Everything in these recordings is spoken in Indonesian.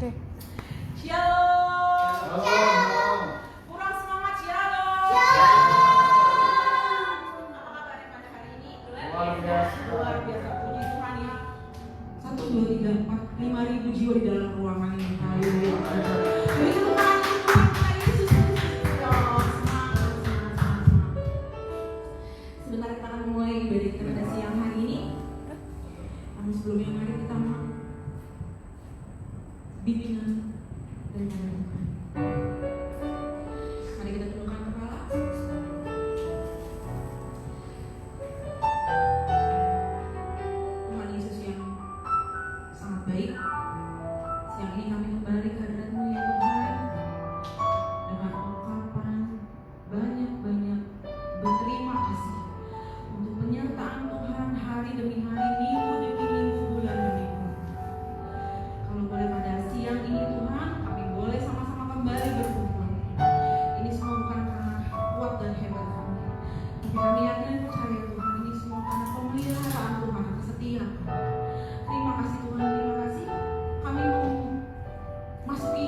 Oke. Shalom. Shalom. Kurang semangat shalom. Apa kabarnya pada hari ini? Luar biasa. Luar biasa, puji Tuhan ya. 1, 2, 3, 4, 5.000 jiwa di dalam ruangan ini. Haleluya. Puji Tuhan, Tuhan Yesus. Semangat. Sebentar kita akan mulai ibadah kita pada siang hari ini. Namun sebelumnya mari kita bimbingan dan Tuhan. Mari kita tundukkan kepala. Tuhan Yesus yang sangat baik, siang ini kami kembali ke hadirat-Mu ya Tuhan, dengan ungkapan banyak-banyak berterima kasih untuk penyertaan Tuhan hari demi hari, minggu demi minggu, bulan demi bulan. Kalau boleh pada siang ini Tuhan, kami boleh sama-sama kembali berkumpul. Ini semua bukan karena kuat dan hebat kami, tapi kami yakin dan percaya Tuhan, ini semua karena pemeliharaan Tuhan, kesetiaan. Terima kasih Tuhan, terima kasih. Kami mau masuki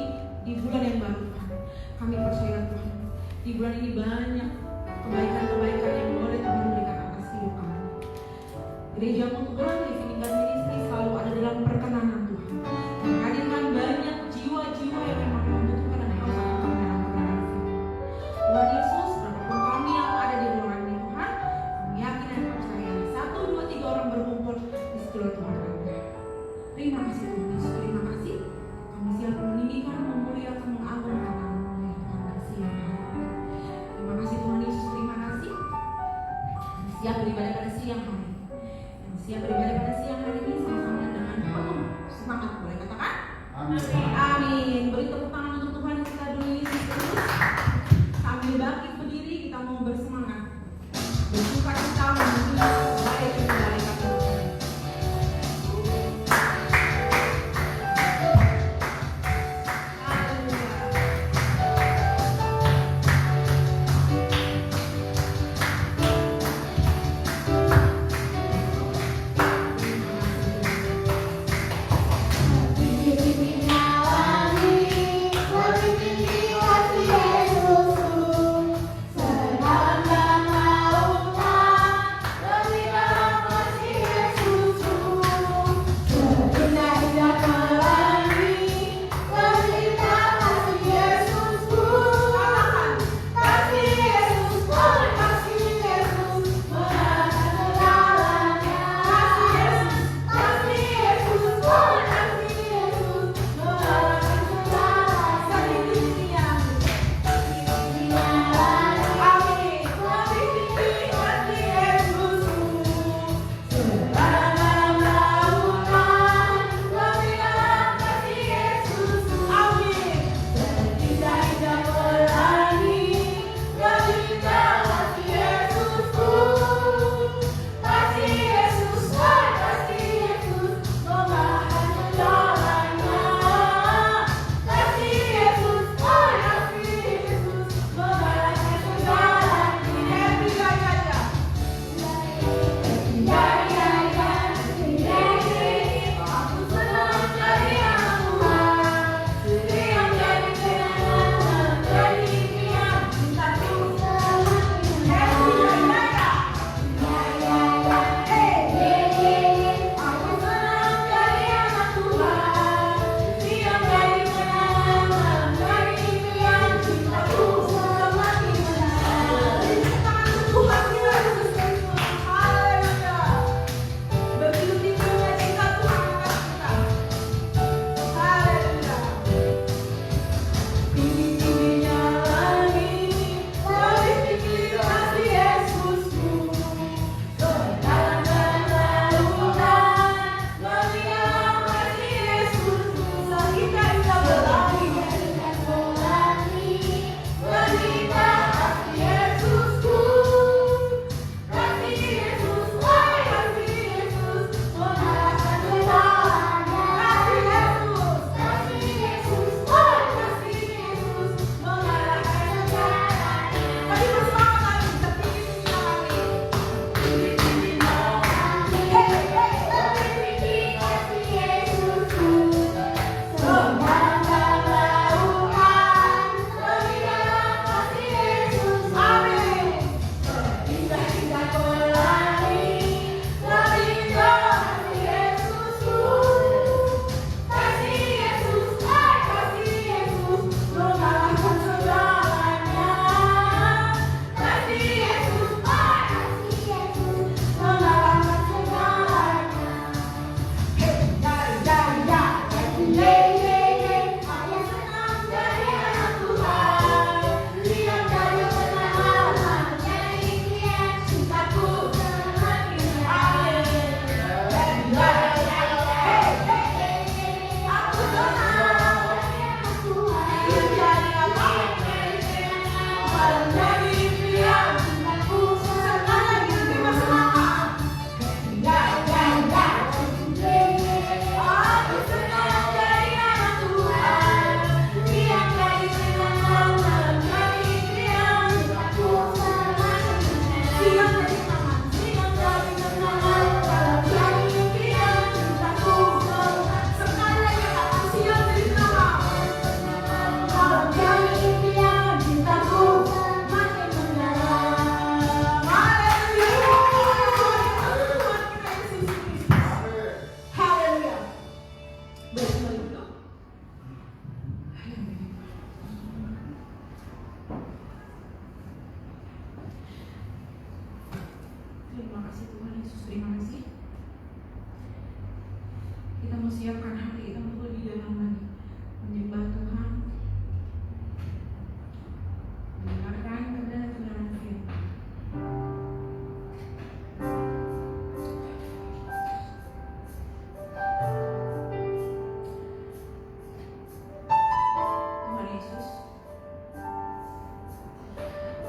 Yesus.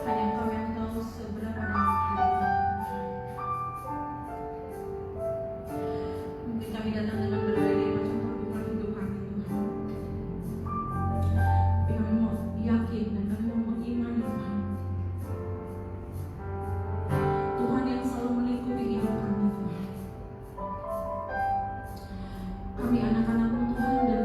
Hanya Engkau yang tahu seberapa dalam hidup kami. Mungkin kami datang dengan berbagai macam tabungan hidup kami, Tuhan. Tapi kami mau yakin dan kami mau mengimani, Tuhan. Tuhan yang selalu melingkupi hidup kami, Tuhan. Kami anak-anak-Mu, Tuhan, dan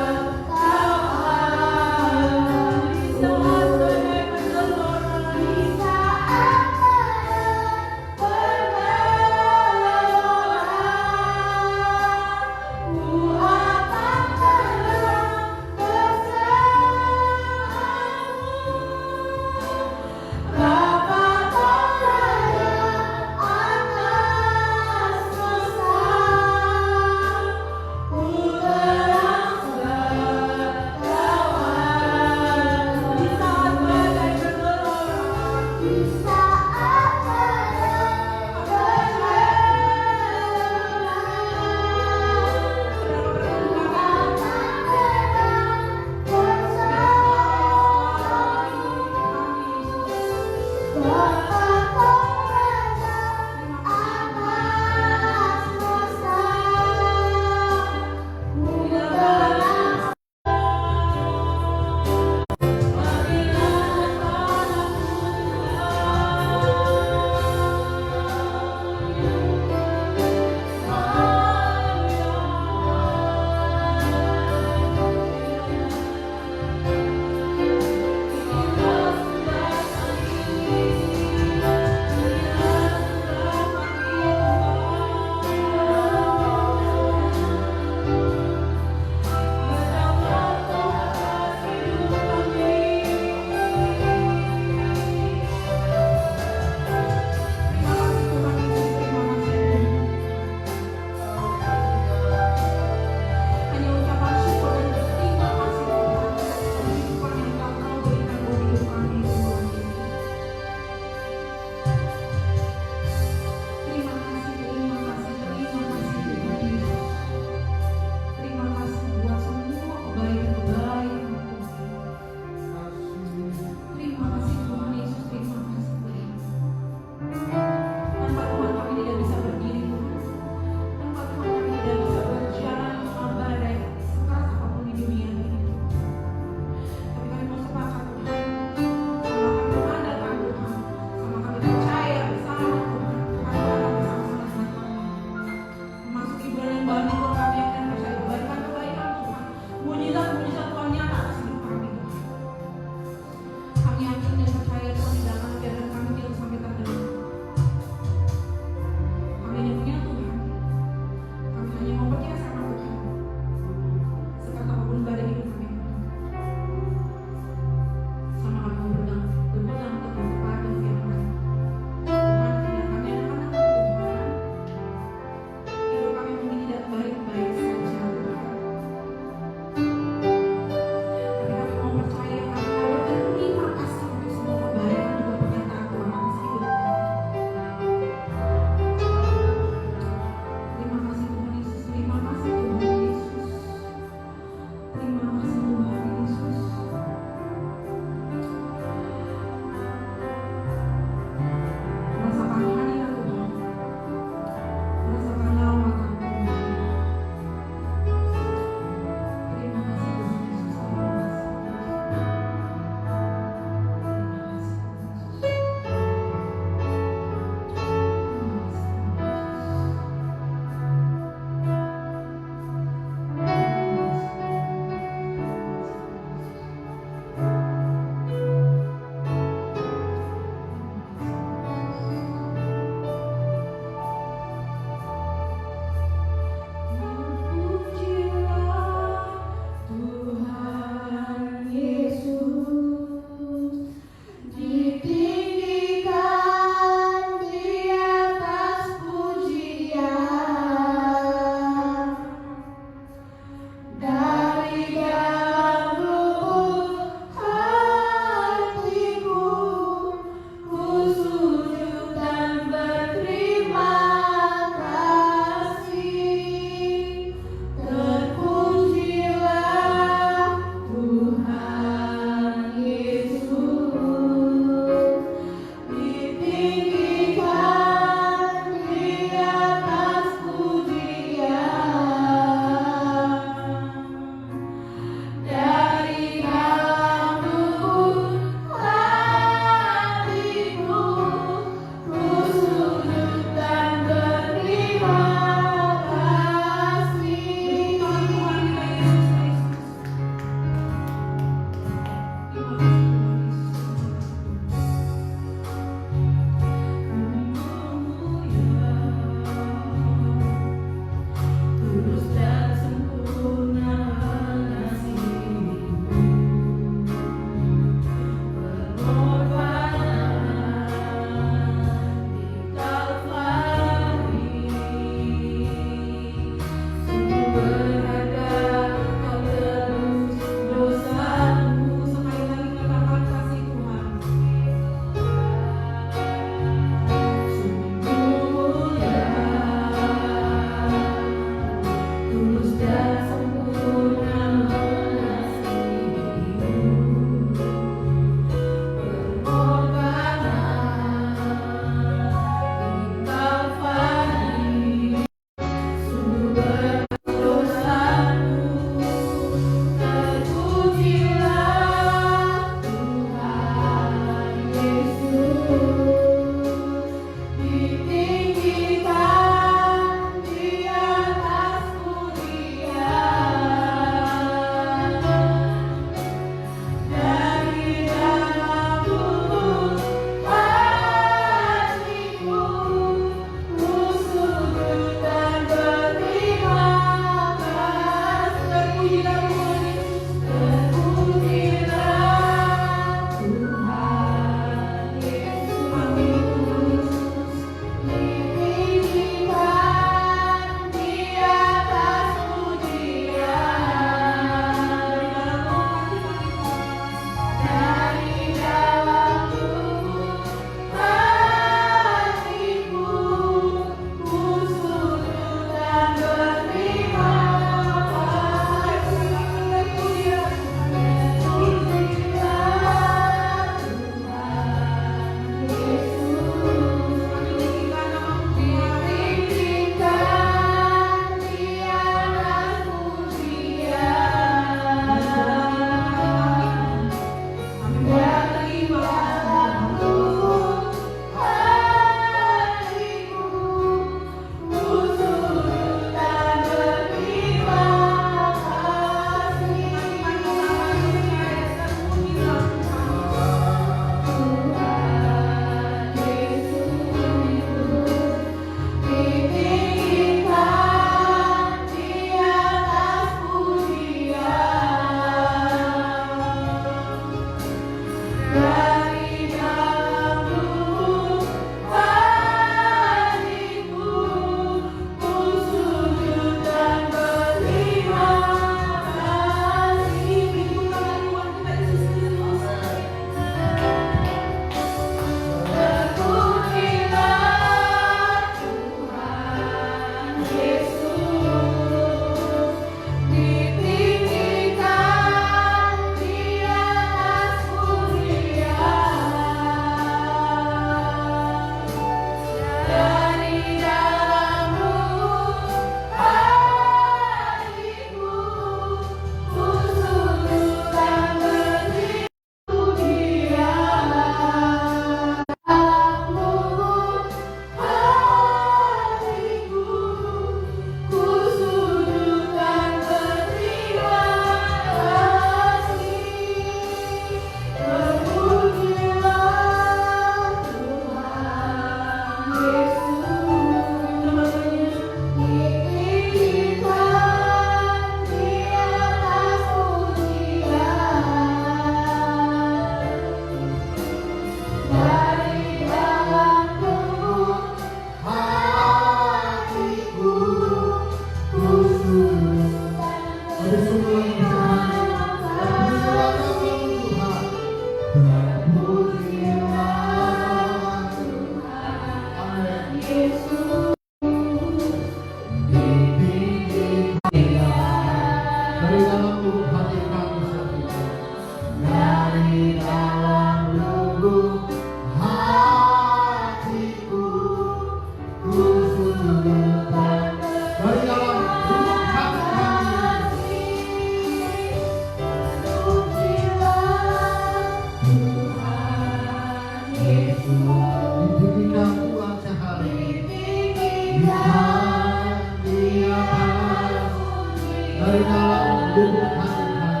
dari dalam lubuk hati kami,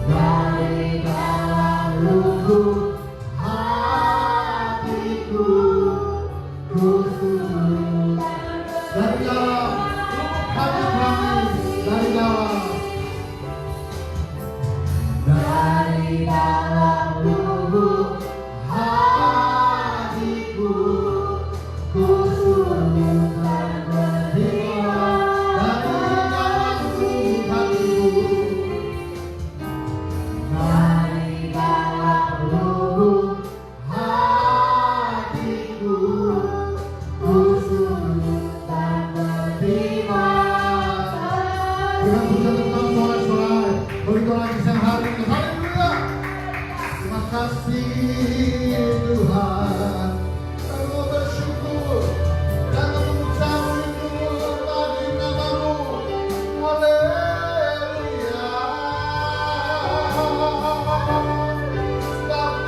dari dalam lubuk hatiku, ku sujud dari dalam dalam lubuk hatiku, ku sungguh tak berjiwa dari dalam lubuk hatiku, dari dalam lubuk hatiku, ku sungguh tak berjiwa. Dengan pujian tetap sorai-sorai, begitu lagi siang hari ini. Haleluya. Terima kasih Tuhan. Kami bersyukur dan mengucap syukur bagi nama-Mu. Haleluya. Sebab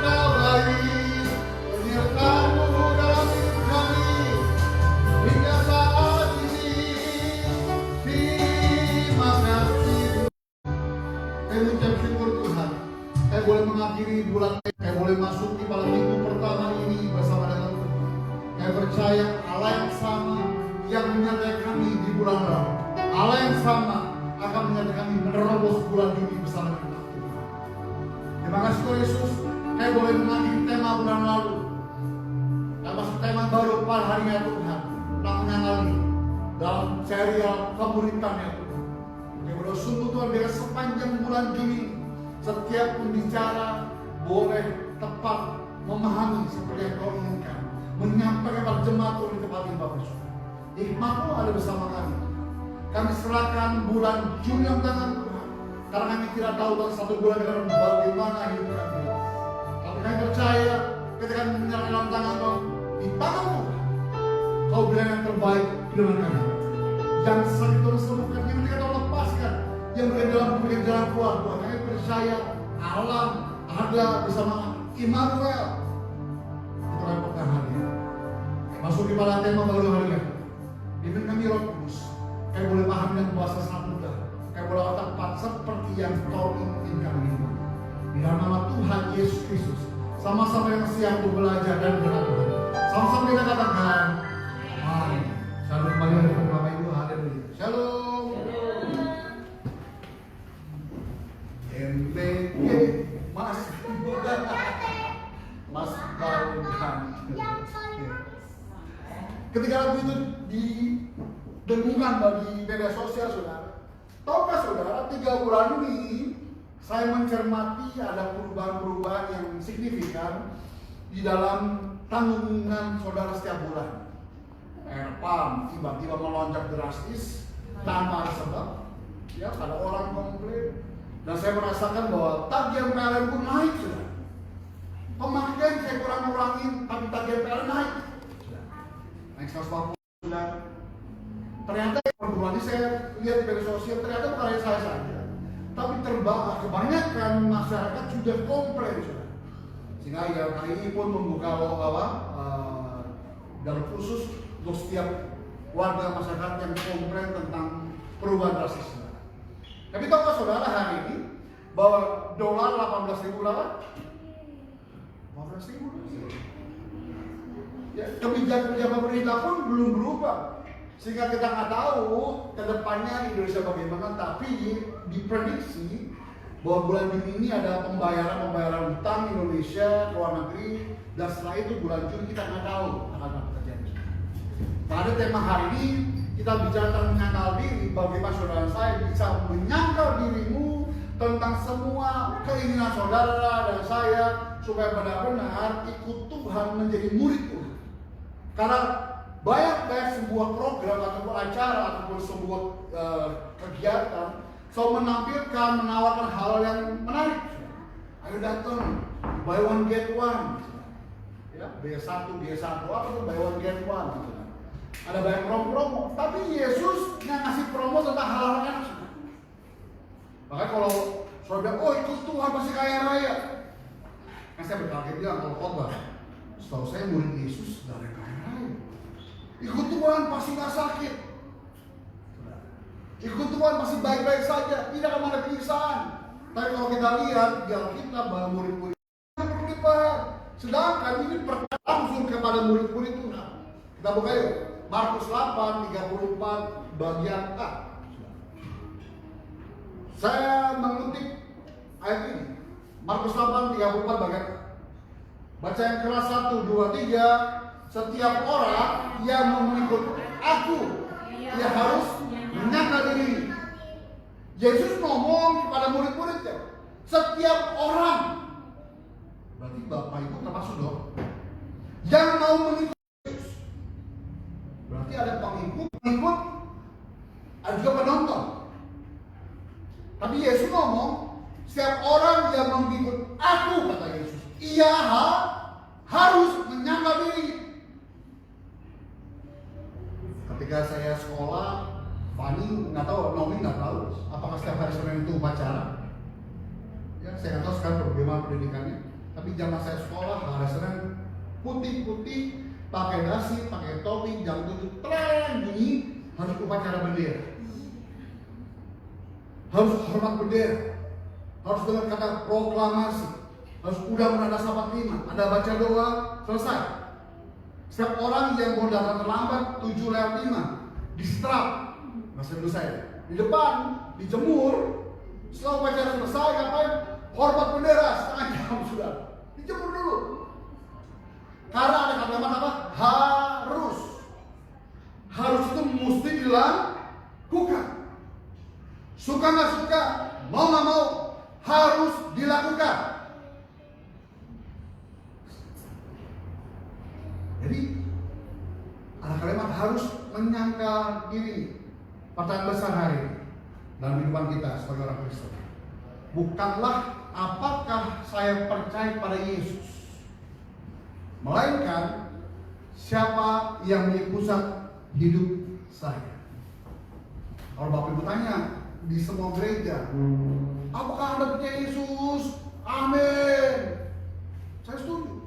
Kau baik, penyertaan-Mu dalam hidup kami hingga saat ini. Terima kasih. Saya mengucap syukur Tuhan. Saya boleh mengakhiri bulan, saya boleh masuk di pada minggu pertama ini bersama dengan Tuhan. Saya percaya Allah yang sama yang menyertai kami di bulan Rabu, Allah yang sama akan menyertai kami menerobos bulan ini bersama dengan Tuhan. Terima kasih Tuhan Yesus. Saya boleh mengakhiri tema bulan lalu dan masuk tema baru pada hari ya Tuhan. Namanya lagi dalam serial pemuritan ya Tuhan. Saya berdoa sungguh Tuhan biar sepanjang bulan Juni setiap pembicara boleh tepat memahami seperti yang Kau inginkan, menyampaikan kepada jemaat Tuhan di tempat ini Bapak Yesus. Hikmat-Mu ada bersama kami. Kami serahkan bulan Juni yang tangan Tuhan, karena kami tidak tahu dalam satu bulan ke depan bagaimana hidup kami. Tapi kami percaya ketika kami menyerahkan dalam tangan Tuhan, di tangan Tuhan, Kau bilang yang terbaik dengan kami. Yang sakit Tuhan sembuhkan, yang mereka Tuhan lepaskan, yang mereka dalam memberikan jalan keluar Tuhan. Kami percaya Allah ada bersama Immanuel. Itulah yang pertama hari ini. Masuk di pada tema baru hari ini. Pimpin kami Roh Kudus. Kami boleh paham dengan bahasa sangat mudah. Kami boleh tepat seperti yang Kau inginkan ini. Di dalam nama Tuhan Yesus Kristus. Sama-sama yang siap untuk belajar dan berkata. Sama-sama kita katakan. Amin. Shalom kembali dari Bapak Ibu. Haleluya. Shalom. MBG Mas Mas Balkan. Ketika lagu itu didengungkan bagi media sosial saudara, tahukah saudara 3 bulan ini saya mencermati ada perubahan-perubahan yang signifikan di dalam tanggungan saudara setiap bulan. Air pump tiba-tiba melonjak drastis tanpa ada sebab. Ya, ada orang komplain. Dan saya merasakan bahwa tagihan PLN pun naik sudah. Pemakaian saya kurang-kurangin, tapi tagihan PLN naik. Naik 140 sudah. Ternyata perbulan ini saya lihat di media sosial, ternyata bukan hanya saya saja. Tapi kebanyakan masyarakat sudah komplain sudah. Sehingga YLKI ini pun membuka jalur khusus untuk setiap warga masyarakat yang komplain tentang perubahan drastis. Tapi tahukah saudara hari ini bahwa dolar 18.000 berapa? 18.000. Ya, kebijakan pemerintah pun belum berubah, sehingga kita nggak tahu ke depannya Indonesia bagaimana. Tapi diprediksi bahwa bulan Juni ini ada pembayaran utang Indonesia ke luar negeri, dan setelah itu bulan Juni kita nggak tahu akan apa terjadi. Pada tema hari ini kita bicara tentang menyangkal diri. Bagaimana saudara saya bisa menyangkal dirimu tentang semua keinginan saudara dan saya supaya benar-benar ikut Tuhan menjadi murid Tuhan. Karena banyak sebuah program ataupun acara ataupun sebuah kegiatan selalu menampilkan, menawarkan hal yang menarik. Ayo datang, buy one get one. Ya, B1, G1, ataupun buy one get one gitu. Ada banyak promo, tapi Yesus yang ngasih promo tentang hal-hal enak. Makanya kalau saudara, oh ikut Tuhan pasti kaya raya. Kan saya berkali bilang kalau khotbah, setahu saya murid Yesus dari kaya raya. Ikut Tuhan pasti nggak sakit. Ikut Tuhan pasti baik-baik saja, tidak akan ada penyiksaan. Tapi kalau kita lihat di Alkitab bahwa murid-murid perlu dipaham. Sedangkan ini langsung kepada murid-murid Tuhan. Kita buka yuk. Markus 8:34 bagian A. Saya mengutip ayat ini. Markus 8:34 bagian. Baca yang keras 1, 2, 3. Setiap orang yang mau mengikut aku, ia harus menyangkal diri. Yesus ngomong kepada murid-muridnya, setiap orang. Berarti Bapak Ibu termasuk dong yang mau mengikut Yesus. Berarti ada pengikut, ada juga penonton. Tapi Yesus ngomong, setiap orang yang mengikut aku, kata Yesus, ia harus menyangkal diri. Ketika saya sekolah, Fani nggak tahu, Nomi nggak tahu, apakah setiap hari Senin itu upacara? Ya, saya nggak tahu sekarang bagaimana pendidikannya. Tapi zaman saya sekolah, hari Senin putih-putih, pakai dasi, pakai topi, jam 7 tren bunyi, harus upacara bendera. Harus hormat bendera, harus dengar kata proklamasi, harus udah menanda sahabat 5, ada baca doa, selesai. Setiap orang yang mau datang terlambat 7:05 di strap, masih dulu saya di depan, dijemur. Setelah upacara selesai, ngapain? Hormat bendera setengah jam sudah, dijemur dulu. Karena ada kalimat apa? Harus itu mesti dilakukan. Suka nggak suka, mau nggak mau, harus dilakukan. Jadi ada kalimat harus menyangkal diri. Pertanyaan besar hari ini dalam kehidupan kita sebagai orang Kristen, bukanlah apakah saya percaya pada Yesus, melainkan siapa yang menjadi pusat hidup saya. Kalau Bapak Ibu tanya di semua gereja, apakah Anda percaya Yesus? Amin. Saya setuju.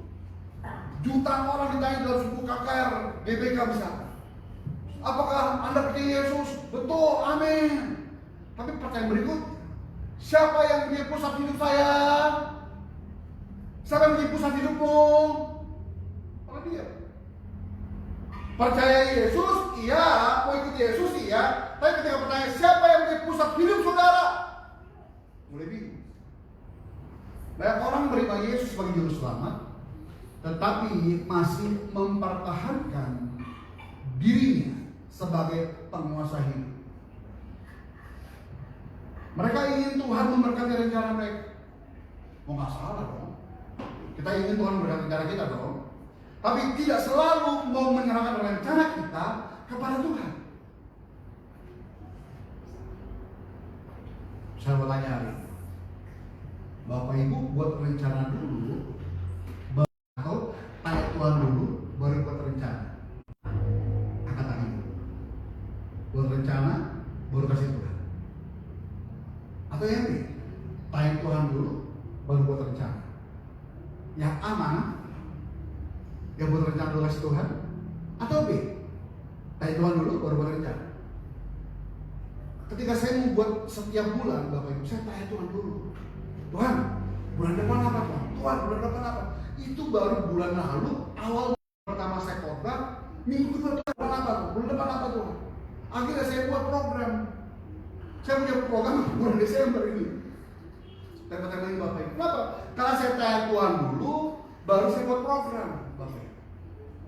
Jutaan orang ditanya dalam suku KKR GBK misalnya, apakah Anda percaya Yesus? Betul, amin. Tapi pertanyaan berikut, siapa yang menjadi pusat hidup saya? Siapa yang menjadi pusat hidupmu? Kalau dia percaya Yesus, iya. Mau ikut Yesus, iya. Tapi ketika bertanya siapa yang menjadi pusat hidup saudara, mulai bingung. Banyak orang menerima Yesus sebagai juru selamat, tetapi masih mempertahankan dirinya sebagai penguasa hidup. Mereka ingin Tuhan memberkati rencana mereka. Mau nggak salah dong. Kita ingin Tuhan memberkati rencana kita dong. Tapi tidak selalu mau menyerahkan rencana kita kepada Tuhan. Saya mau tanya hari ini, Bapak Ibu buat rencana dulu, atau tanya Tuhan dulu, baru buat rencana? Angkat tangan dulu. Buat rencana, baru kasih Tuhan. Atau yang ini, tanya Tuhan dulu, baru buat rencana. Yang aman, yang buat rencana dulu kasih Tuhan. Atau B, tanya Tuhan dulu, baru buat rencana. Ketika saya membuat setiap bulan, Bapak Ibu, saya tanya Tuhan dulu. Tuhan, bulan depan apa Tuhan? Tuhan, bulan depan apa? Itu baru bulan lalu, awal pertama saya khotbah, minggu kedua bulan apa? Bulan depan apa Tuhan? Akhirnya saya buat program. Saya punya program bulan Desember ini. Tema-tema ini Bapak Ibu. Kenapa? Karena saya tanya Tuhan dulu, baru saya buat program, Bapak Ibu.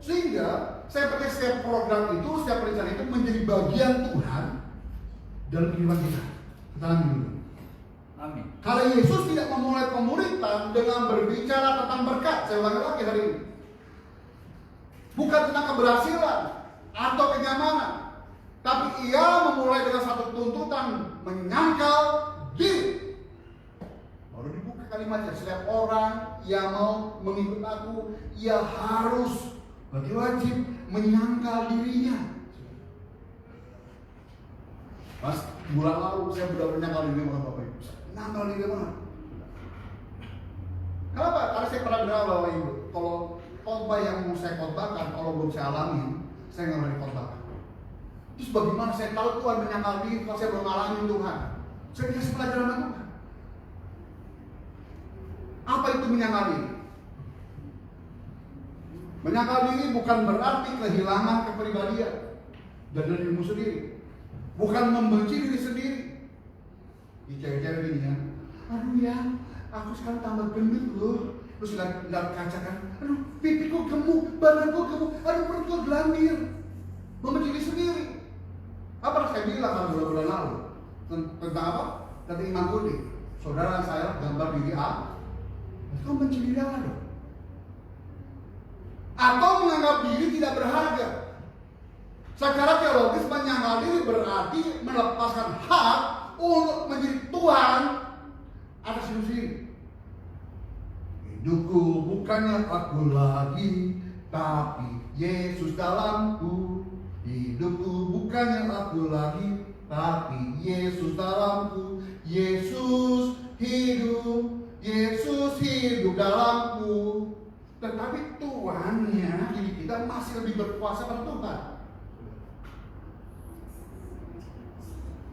Sehingga saya pakai setiap program itu, setiap rencana itu menjadi bagian Tuhan dalam kehidupan kita. Kita ambil dulu. Amin. Kalau Yesus tidak memulai pemuritan dengan berbicara tentang berkat, saya ulangi lagi hari ini, bukan tentang keberhasilan atau kenyamanan, tapi ia memulai dengan satu tuntutan, menyangkal diri. Baru dibuka kalimatnya, setiap orang yang mau mengikut aku, ia harus, bagi wajib, menyangkal dirinya. Mas, bulan lalu saya sudah menyangkal diri sama Bapak Ibu. Menyangkal diri banget. Kenapa? Karena saya pernah bilang Bapak Ibu, kalau khotbah yang mau saya khotbahkan, kalau belum saya alami, saya nggak berani khotbahkan. Terus bagaimana saya tahu Tuhan menyangkal diri kalau saya belum alami Tuhan? Saya dikasih pelajaran sama Tuhan. Apa itu menyangkal diri? Menyangkal diri bukan berarti kehilangan kepribadian dan dirimu sendiri. Bukan membenci diri sendiri. Di cewek-cewek ini ya, aduh ya, aku sekarang tambah gendut loh. Terus lihat kaca kan, aduh pipi kok gemuk, badan kok gemuk, aduh perut kok gelambir. Membenci diri sendiri. Apa saya bilang kan bulan-bulan lalu tentang apa? Tentang iman kode. Saudara saya gambar diri A, itu membenci diri Allah dong. Atau menganggap diri tidak berharga. Secara teologis menyangkal diri berarti melepaskan hak untuk menjadi Tuhan atas hidup sendiri. Hidupku bukannya aku lagi, tapi Yesus dalamku. Hidupku bukannya aku lagi, tapi Yesus dalamku. Yesus hidup dalamku. Tetapi Tuhannya diri kita masih lebih berkuasa pada Tuhan.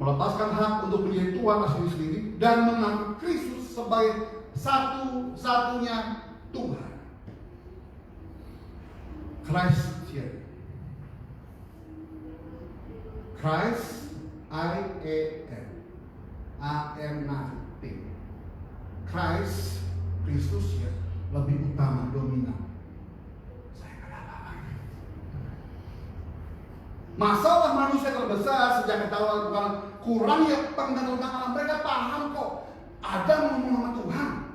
Melepaskan hak untuk menjadi Tuhan atas diri sendiri dan mengaku Kristus sebagai satu-satunya Tuhan. Christ here. Christ, I-A-M nothing. Christ, Kristus ya, lebih utama, dominan. Saya nggak ada apa-apa. Masalah manusia terbesar sejak ketahuan bukan kurangnya pengetahuan tentang alam. Mereka paham kok. Adam ngomong sama Tuhan.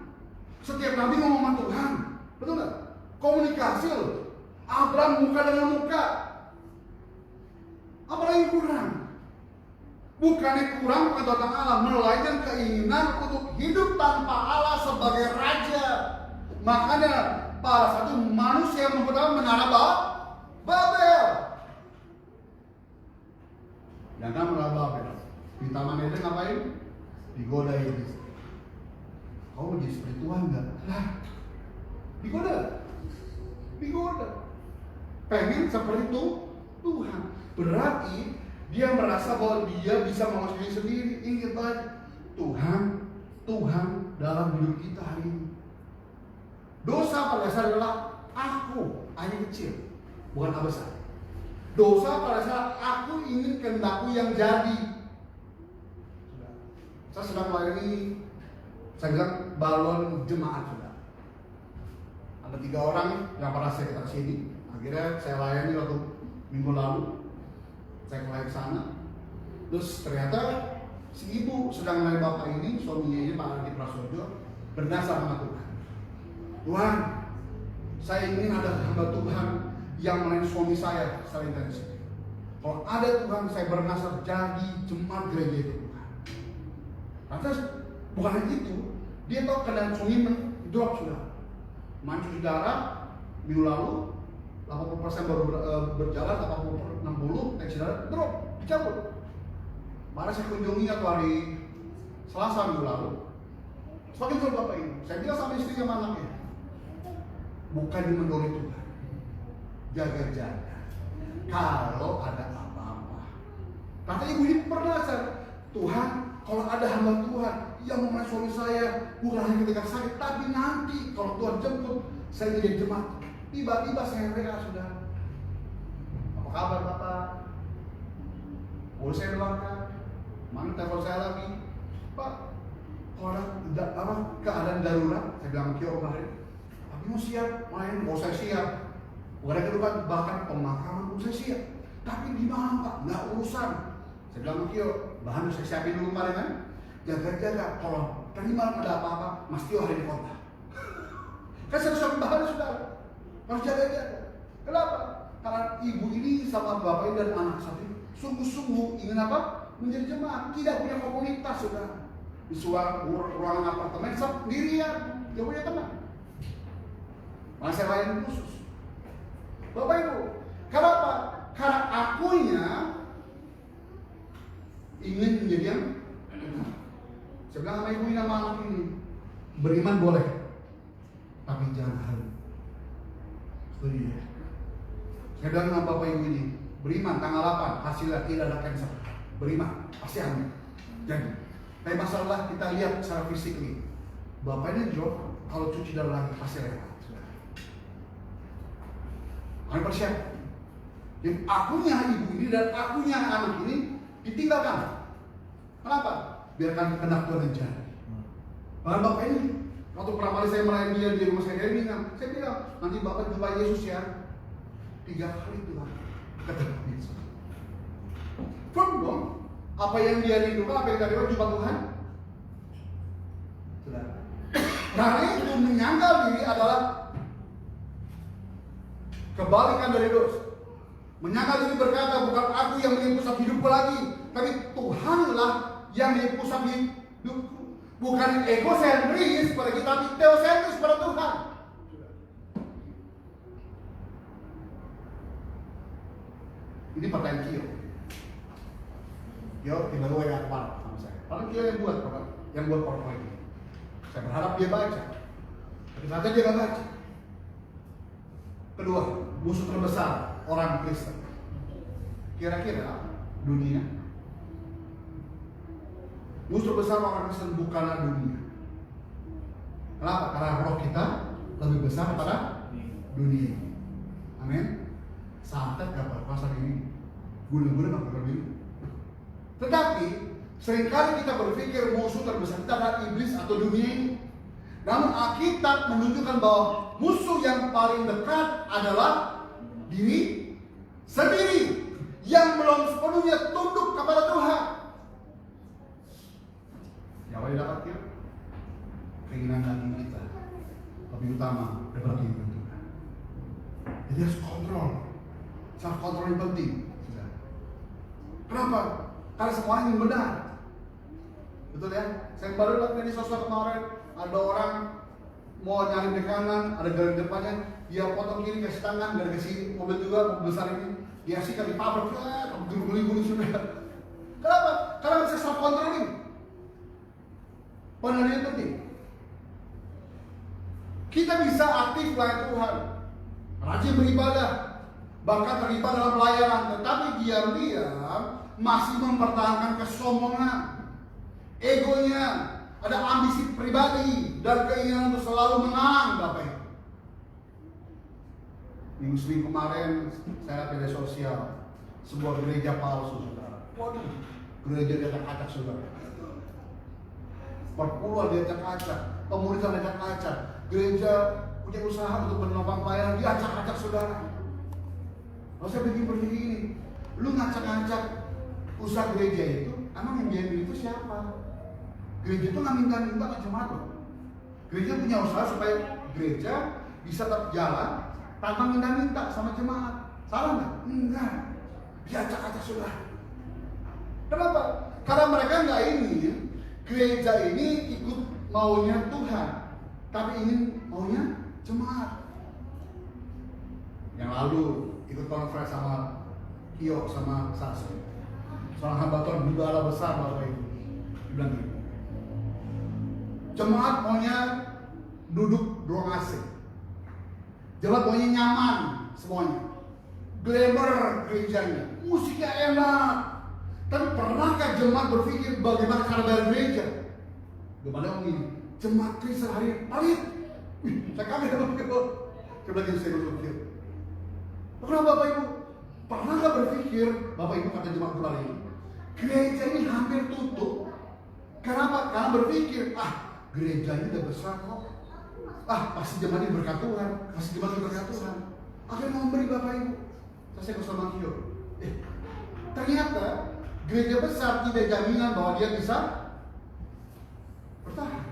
Setiap nabi ngomong sama Tuhan. Betul nggak? Komunikasi loh. Abraham muka dengan muka. Apalagi kurang? Bukannya kurang pengetahuan tentang alam, melainkan keinginan untuk hidup tanpa Allah sebagai raja. Makanya para satu manusia membuat menara Babel. Jangan menara Babel. Di Taman Eden ngapain? Digoda iblis. Kau mau jadi seperti Tuhan enggak? Lah, digoda. Pengen seperti itu Tuhan. Berarti dia merasa bahwa dia bisa menguasai diri sendiri. Ingat lagi, Tuhan dalam hidup kita hari ini. Dosa pada dasar adalah aku, hanya kecil, bukan A besar. Dosa pada dasar aku ingin kehendakku yang jadi. Saya sedang melayani, saya bilang balon jemaat sudah. Ada 3 orang yang pernah saya ke sini. Akhirnya saya layani waktu minggu lalu. Saya ke sana. Terus ternyata si ibu sedang melayani bapak ini, suaminya ini Pak Adi Prasojo, berdasar sama Tuhan. Tuhan, saya ingin ada hamba Tuhan yang melayani suami saya secara intensif. Kalau ada Tuhan, saya bernasar jadi jemaat gereja itu Tuhan. Lantas bukan hanya itu, dia tahu keadaan suami drop sudah. Cuci darah minggu lalu 80% baru berjalan, 60 tensi darah drop, dicabut. Malah saya kunjungi atau hari Selasa minggu lalu. Semakin drop bapak ini. Saya bilang sama istri sama anaknya, bukan dimendori Tuhan, jaga-jaga kalau ada apa-apa. Kata ibu ini pernah Tuhan, kalau ada hamba Tuhan yang memenuhi suami saya, bukan hanya ketika sakit, tapi nanti kalau Tuhan jemput saya jadi jemaat. Tiba-tiba saya mereka sudah. Apa kabar Bapak? Boleh saya doakan? Mana telepon saya lagi? Pak, kalau ada keadaan darurat, saya bilang Kio kemarin, tapi mau siap, mau saya siap. Bukan ada kedudukan, bahkan pemakaman pun saya siap. Tapi di mana Pak? Nggak urusan. Saya bilang Kio, bahan saya siapin dulu kemarin kan? Jaga-jaga, kalau tadi malam ada apa-apa, Mas Tio hari di kota. Kan saya sudah bahan sudah. Harus jaga-jaga. Kenapa? Karena ibu ini sama bapak ini dan anak satu sungguh-sungguh ingin apa? Menjadi jemaat. Tidak punya komunitas sudah. Di ruangan apartemen sendirian. Dia punya teman. Malah saya layan khusus. Bapak Ibu, kenapa? Karena akunya ingin menjadi yang benar. Saya bilang sama ibu ini sama anak ini, beriman boleh, tapi jangan halu. Setuju ya? Saya bilang sama bapak ibu ini, beriman tanggal 8 hasilnya tidak ada cancer. Beriman, pasti amin. Jadi, tapi masalah kita lihat secara fisik nih, bapak ini drop, kalau cuci darah lagi pasti lewat. Kami persiapkan. Jadi akunya ibu ini dan akunya anak ini ditinggalkan. Kenapa? Biarkan kehendak Tuhan yang jadi. Bahkan bapak ini Waktu pertama kali saya melayani dia di rumah saya bilang, nanti Bapak jumpa Yesus ya. 3 kali Tuhan ketemu Yesus. Firm dong. Apa yang dia rindukan, apa yang dia rindukan jumpa Tuhan. Saudara. Karena itu menyangkal diri adalah kebalikan dari dosa. Menyangkal diri berkata, bukan aku yang menjadi pusat hidupku lagi, tapi Tuhanlah yang menjadi pusat hidupku. Bukan egosentris pada kita, tapi teosentris pada Tuhan. Ini pertanyaan Kio. Kio tiba-tiba yang kepala sama saya. Padahal Kio yang buat PowerPoint ini. Saya berharap dia baca. Tapi ternyata dia nggak baca. Kedua, musuh terbesar orang Kristen. Kira-kira dunia. Musuh besar orang Kristen bukanlah dunia. Kenapa? Karena roh kita lebih besar daripada dunia. Amin. Santet gak berkuasa ini. Gula-gula gak berbeda. Tetapi seringkali kita berpikir musuh terbesar kita adalah iblis atau dunia ini. Namun Alkitab menunjukkan bahwa musuh yang paling dekat adalah diri sendiri yang belum sepenuhnya tunduk kepada Tuhan. Yang paling dapat kira keinginan daging kita lebih utama daripada keinginan Tuhan. Jadi harus kontrol. Self kontrol yang penting. Kenapa? Karena semua ingin benar. Betul ya? Saya baru lihat di sosmed kemarin ada orang mau nyari di kanan, ada garis depannya, dia potong kiri kasih tangan, dari kasih mobil juga, mobil besar ini, dia kasihkan di pabrik, guli-guli sudah. Kenapa? Karena bisa self controlling. Benar yang penting. Kita bisa aktif melayani Tuhan, rajin beribadah, bahkan terlibat dalam pelayanan, tetapi diam-diam masih mempertahankan kesombongan, egonya, ada ambisi pribadi dan keinginan untuk selalu menang, Bapak Ibu. Minggu kemarin saya lihat media sosial sebuah gereja palsu, saudara. Waduh, gereja di atas acak, saudara. Perpuluhan di acak-acak, pemuridan di acak-acak, gereja punya usaha untuk menopang pelayanan di acak-acak, saudara. Lalu saya berpikir ini, lu ngacak-ngacak usaha gereja itu, emang yang biayain itu siapa? Gereja itu nggak minta-minta ke jemaat loh. Gereja punya usaha supaya gereja bisa tetap jalan tanpa minta-minta sama jemaat. Salah nggak? Enggak. Diacak-acak sudah. Kenapa? Karena mereka nggak ingin gereja ini ikut maunya Tuhan, tapi ingin maunya jemaat. Yang lalu ikut konferensi sama Kio sama Saksi. Seorang hamba Tuhan gembala besar Bapak Ibu. Dibilang gini. Jemaat maunya duduk ruang AC. Jemaat maunya nyaman semuanya. Glamour gerejanya, musiknya enak. Tapi pernahkah jemaat berpikir bagaimana cara bayar gereja? Gimana begini? Jemaat Kristen hari ini palit. Saya kaget Bapak Ibu. Coba lagi saya berpikir. Kenapa Bapak Ibu? Pernahkah berpikir Bapak Ibu kata jemaat kembali ini? Gereja ini hampir tutup. Kenapa? Karena berpikir, gereja ini udah besar kok. Pasti jemaat ini berkat Tuhan. Pasti jemaat ini berkat Tuhan. Akhirnya memberi Bapak Ibu. Saya bersama Kio. Ternyata gereja besar tidak jaminan bahwa dia bisa bertahan.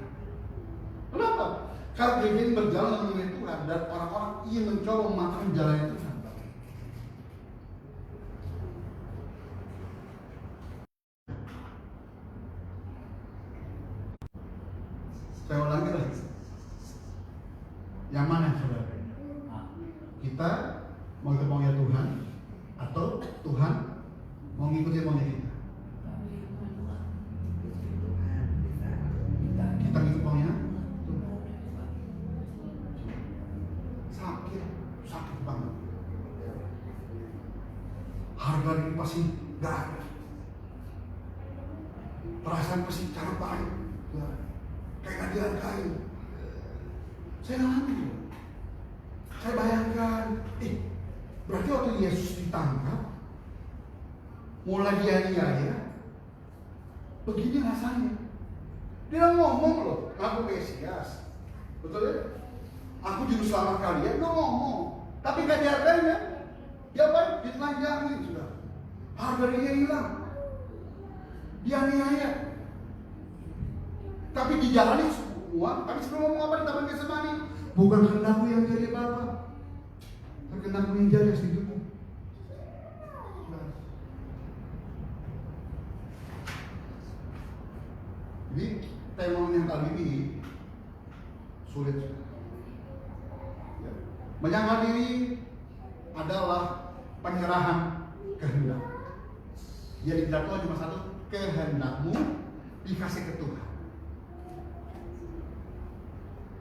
Kenapa? Karena gereja ini berjalan dengan Tuhan dan orang-orang ingin mencoba mematahkan jalan Tuhan. Saya ulangi lagi. Yang mana saudara? Kita mau ikut maunya Tuhan atau Tuhan mau ngikutin maunya kita? Kita ngikut maunya Tuhan. Sakit banget. Harga diri pasti gak ada. Perasaan pasti cara baik. Kayak gak dihargai. Saya ngalami. Saya bayangkan, berarti waktu Yesus ditangkap, mulai dianiaya, begini rasanya. Dia ngomong loh, aku Mesias. Betul ya? Aku juru selamat kalian, no ngomong. Tapi gak dihargain ya. Dia apa? Ditelanjangi sudah. Harga dirinya hilang. Dianiaya. Tapi dijalani semua. Tapi sebelum ngomong apa di Taman Getsemani, bukan kehendakku yang jadi Bapa, tapi kehendakku yang jadi hidupmu. Jadi tema yang kali ini sulit. Ya. Menyangkal diri adalah penyerahan kehendak. Jadi tidak tahu cuma satu, kehendakmu dikasih ke Tuhan.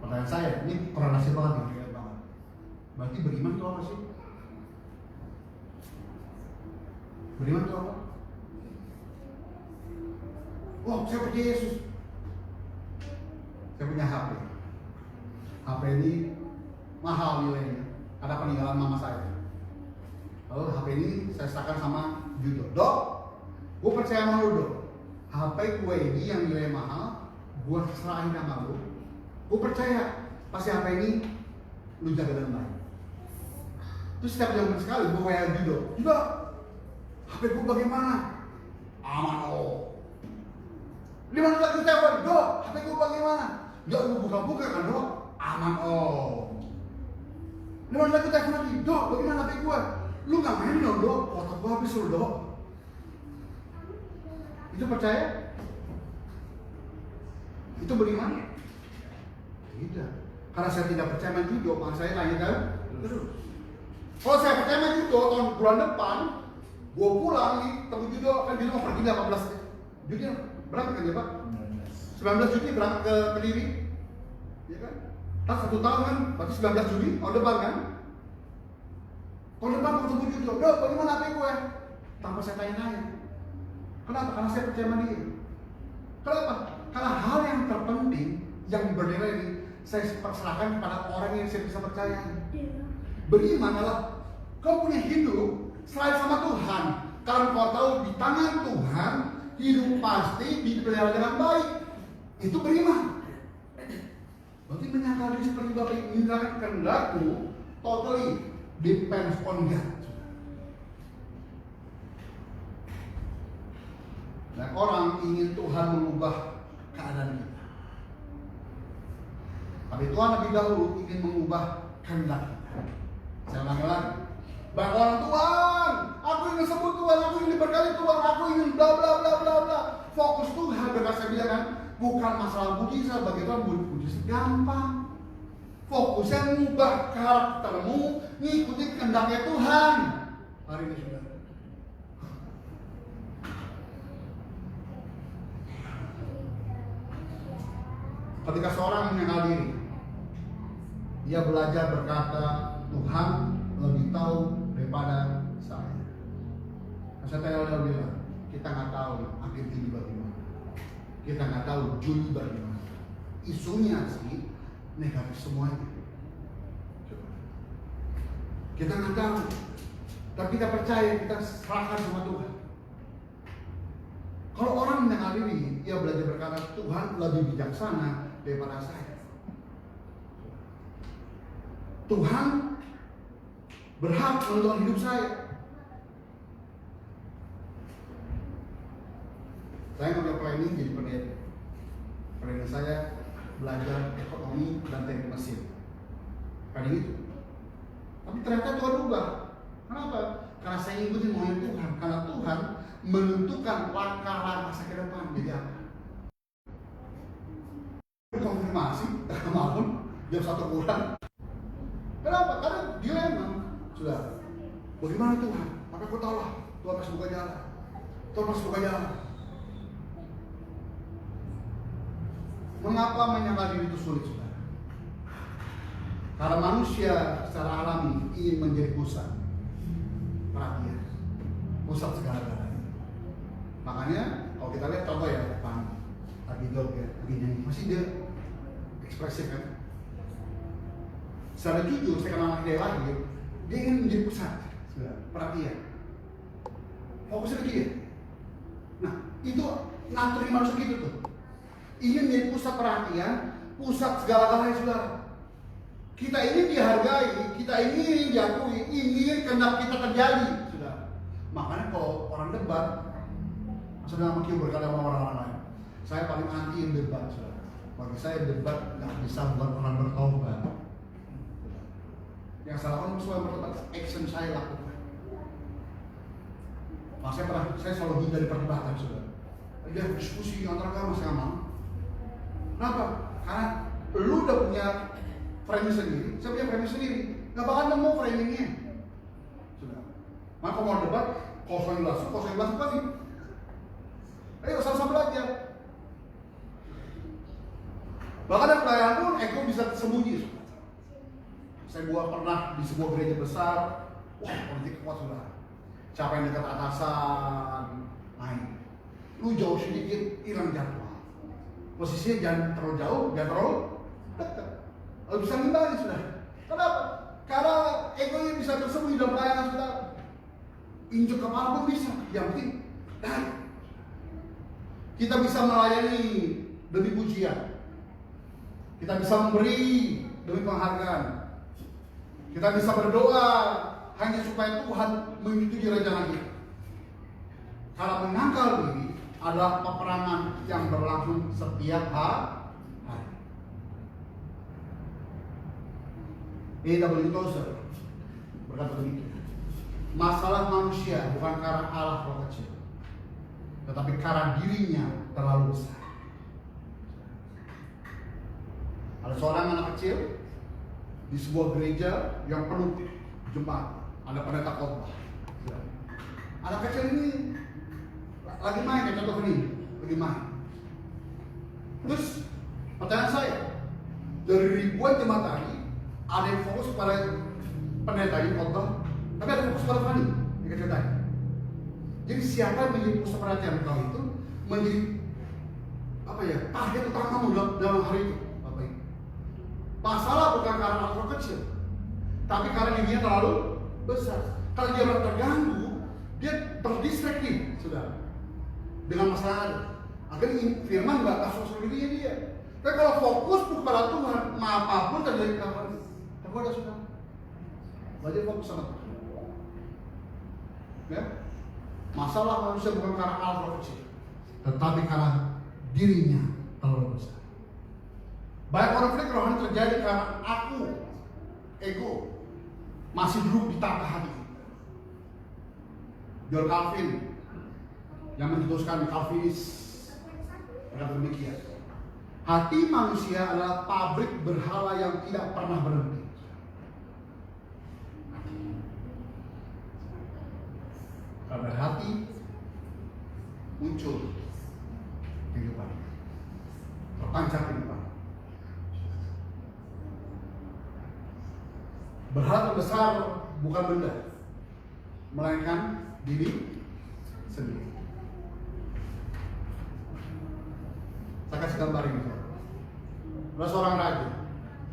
Pertanyaan saya, ini korelasi banget nih, relate banget. Berarti beriman itu apa sih? Beriman itu apa? Wah, saya percaya Yesus. Saya punya HP. HP ini mahal nilainya. Ada peninggalan mama saya. Lalu HP ini saya serahkan sama Judo. Dok, gue percaya sama lu, Dok. HP gue ini yang nilai mahal, gue serahin sama lu. Gue percaya pasti HP ini lu jaga dengan baik. Terus setiap jam sekali gue kayak Judo. Judo, HP gue bagaimana? Aman oh. 5 menit lagi telepon, Dok, HP gue bagaimana? Enggak, lu buka-buka kan, Dok? Aman oh. 5 menit lagi telepon lagi, Dok, bagaimana HP gue? Lu gak main dong, Dok, otak gue habis lu, Dok. Itu percaya? Itu beriman? Tidak. Karena saya tidak percaya sama Judo, maka saya tanya kan? Terus. Kalau saya percaya sama Judo, tahun bulan depan, gue pulang nih, temu Judo, kan Judo mau pergi 18 Juni, berangkat kan ya Pak? 19 Juni berangkat ke Kediri, ya kan? Tak 1 tahun kan, berarti 19 Juni, tahun depan kan? Tahun depan gue temu Judo, Dok, bagaimana HP gue? Tanpa saya tanya-tanya. Kenapa? Karena saya percaya sama dia. Kenapa? Karena hal yang terpenting, yang bernilai ini, saya perserahkan kepada orang yang saya bisa percaya. Beriman adalah kau punya hidup selain sama Tuhan. Karena kau tahu di tangan Tuhan hidup pasti dipelihara dengan baik. Itu beriman. Berarti menyangkal diri seperti Bapak menginginkan kehendakmu totally depends on God. Dan orang ingin Tuhan mengubah keadaan kita. Tapi Tuhan lebih dahulu ingin mengubah kehendak kita. Saya ulangi lagi. Banyak orang, Tuhan, aku ingin sembuh Tuhan, aku ingin diberkati Tuhan, aku ingin bla bla bla bla bla. Fokus Tuhan, benar saya bilang kan, bukan masalah mujizat, bagi Tuhan mujizat gampang. Fokusnya mengubah karaktermu, ngikuti kehendaknya Tuhan. Hari ini sudah. Ketika seorang mengenal diri, dia belajar berkata, Tuhan lebih tahu daripada saya. Saya tanya bilang, kita nggak tahu akhir Juli bagaimana, kita nggak tahu Juli bagaimana. Isunya sih negatif semuanya. Kita nggak tahu, tapi kita percaya, kita serahkan sama Tuhan. Kalau orang mengenal diri, dia belajar berkata, Tuhan lebih bijaksana daripada saya. Tuhan berhak menentukan hidup saya. Saya ngambil planning jadi pendeta. Planning saya belajar ekonomi dan teknik mesin. Planning itu. Tapi ternyata Tuhan ubah. Kenapa? Karena saya ngikutin maunya Tuhan. Karena Tuhan menentukan langkah-langkah saya ke depan. Jadi apa? Konfirmasi malam jam 1 kurang. Kenapa? Karena dilema. Sudah. Bagaimana Tuhan? Maka aku tahu lah. Tuhan masih buka jalan. Tuhan masih buka jalan. Mengapa menyangkal diri itu sulit, saudara? Karena manusia secara alami ingin menjadi pusat perhatian, pusat segala-galanya. Makanya kalau kita lihat contoh ya, depan lagi joget, lagi nyanyi, masih dia ekspresif kan? Secara jujur, saya kenal anak dia lahir, dia ingin menjadi pusat perhatian, fokusnya ke dia. Nah, itu naturnya manusia gitu tuh, ingin menjadi pusat perhatian, pusat segala-galanya, saudara. Kita ini dihargai, kita ini diakui, ini kehendak kita terjadi, saudara. Makanya kalau orang debat, saudara mungkin berkata sama orang lain, saya paling anti debat, saudara. Bagi saya debat nggak bisa buat orang bertobat. Yang salah orang sesuai berdebat, action saya lakukan. Nah, saya selalu hindari perdebatan, saudara. Dia diskusi antara agama, saya mau. Kenapa? Karena lu udah punya framing sendiri, saya punya framing sendiri. Nggak bakal nemu framingnya, saudara. Maka kalau mau debat, kosong pasti. Ayo sama-sama belajar. Bahkan dalam pelayanan pun ego bisa tersembunyi. Saya pernah di sebuah gereja besar, wah politik kuat, saudara. Siapa yang dekat atasan, naik. Lu jauh sedikit, hilang jadwal. Posisinya jangan terlalu jauh, jangan terlalu dekat. Lalu bisa ngimbangin, saudara. Kenapa? Karena egonya bisa tersembunyi dalam pelayanan, saudara. Injek kepala pun bisa, yang penting dari. Kita bisa melayani demi pujian. Kita bisa memberi demi penghargaan. Kita bisa berdoa hanya supaya Tuhan menyetujui rencana kita. Kalau menyangkal diri adalah peperangan yang berlangsung setiap hari. A.W. Tozer berkata begitu. Masalah manusia bukan karena Allah terlalu kecil, tetapi karena dirinya terlalu besar. Ada seorang anak kecil di sebuah gereja yang penuh jemaat, ada pendeta khotbah. Anak kecil ini lagi main, kayak contoh ini, lagi main. Terus pertanyaan saya, dari ribuan jemaat tadi, ada yang fokus pada pendeta ini khotbah, tapi ada yang fokus pada Fani, yang kecil tadi. Jadi siapa yang menjadi pusat perhatian kau itu menjadi target utamamu dalam hari itu, Bapak Ibu. Masalah bukan karena anak kecil, tapi karena dirinya terlalu besar. Kalau dia terganggu, dia terdistract nih, saudara, dengan masalah ada. Akhirnya firman nggak masuk sendirinya dia. Tapi kalau fokus kepada Tuhan, apapun terjadi kapan, tergoda, saudara. Belajar fokus sama Tuhan. Ya? Masalah manusia bukan karena Allah kecil, tetapi karena dirinya terlalu besar. Banyak konflik rohani terjadi karena aku, ego, masih duduk di tahta hati. John Calvin yang mencetuskan Calvinis berkata demikian. Hati manusia adalah pabrik berhala yang tidak pernah berhenti. Karena hati muncul kehidupan, terpancar kehidupan. Berhala terbesar bukan benda, melainkan diri sendiri. Saya kasih gambar ini. Ada seorang raja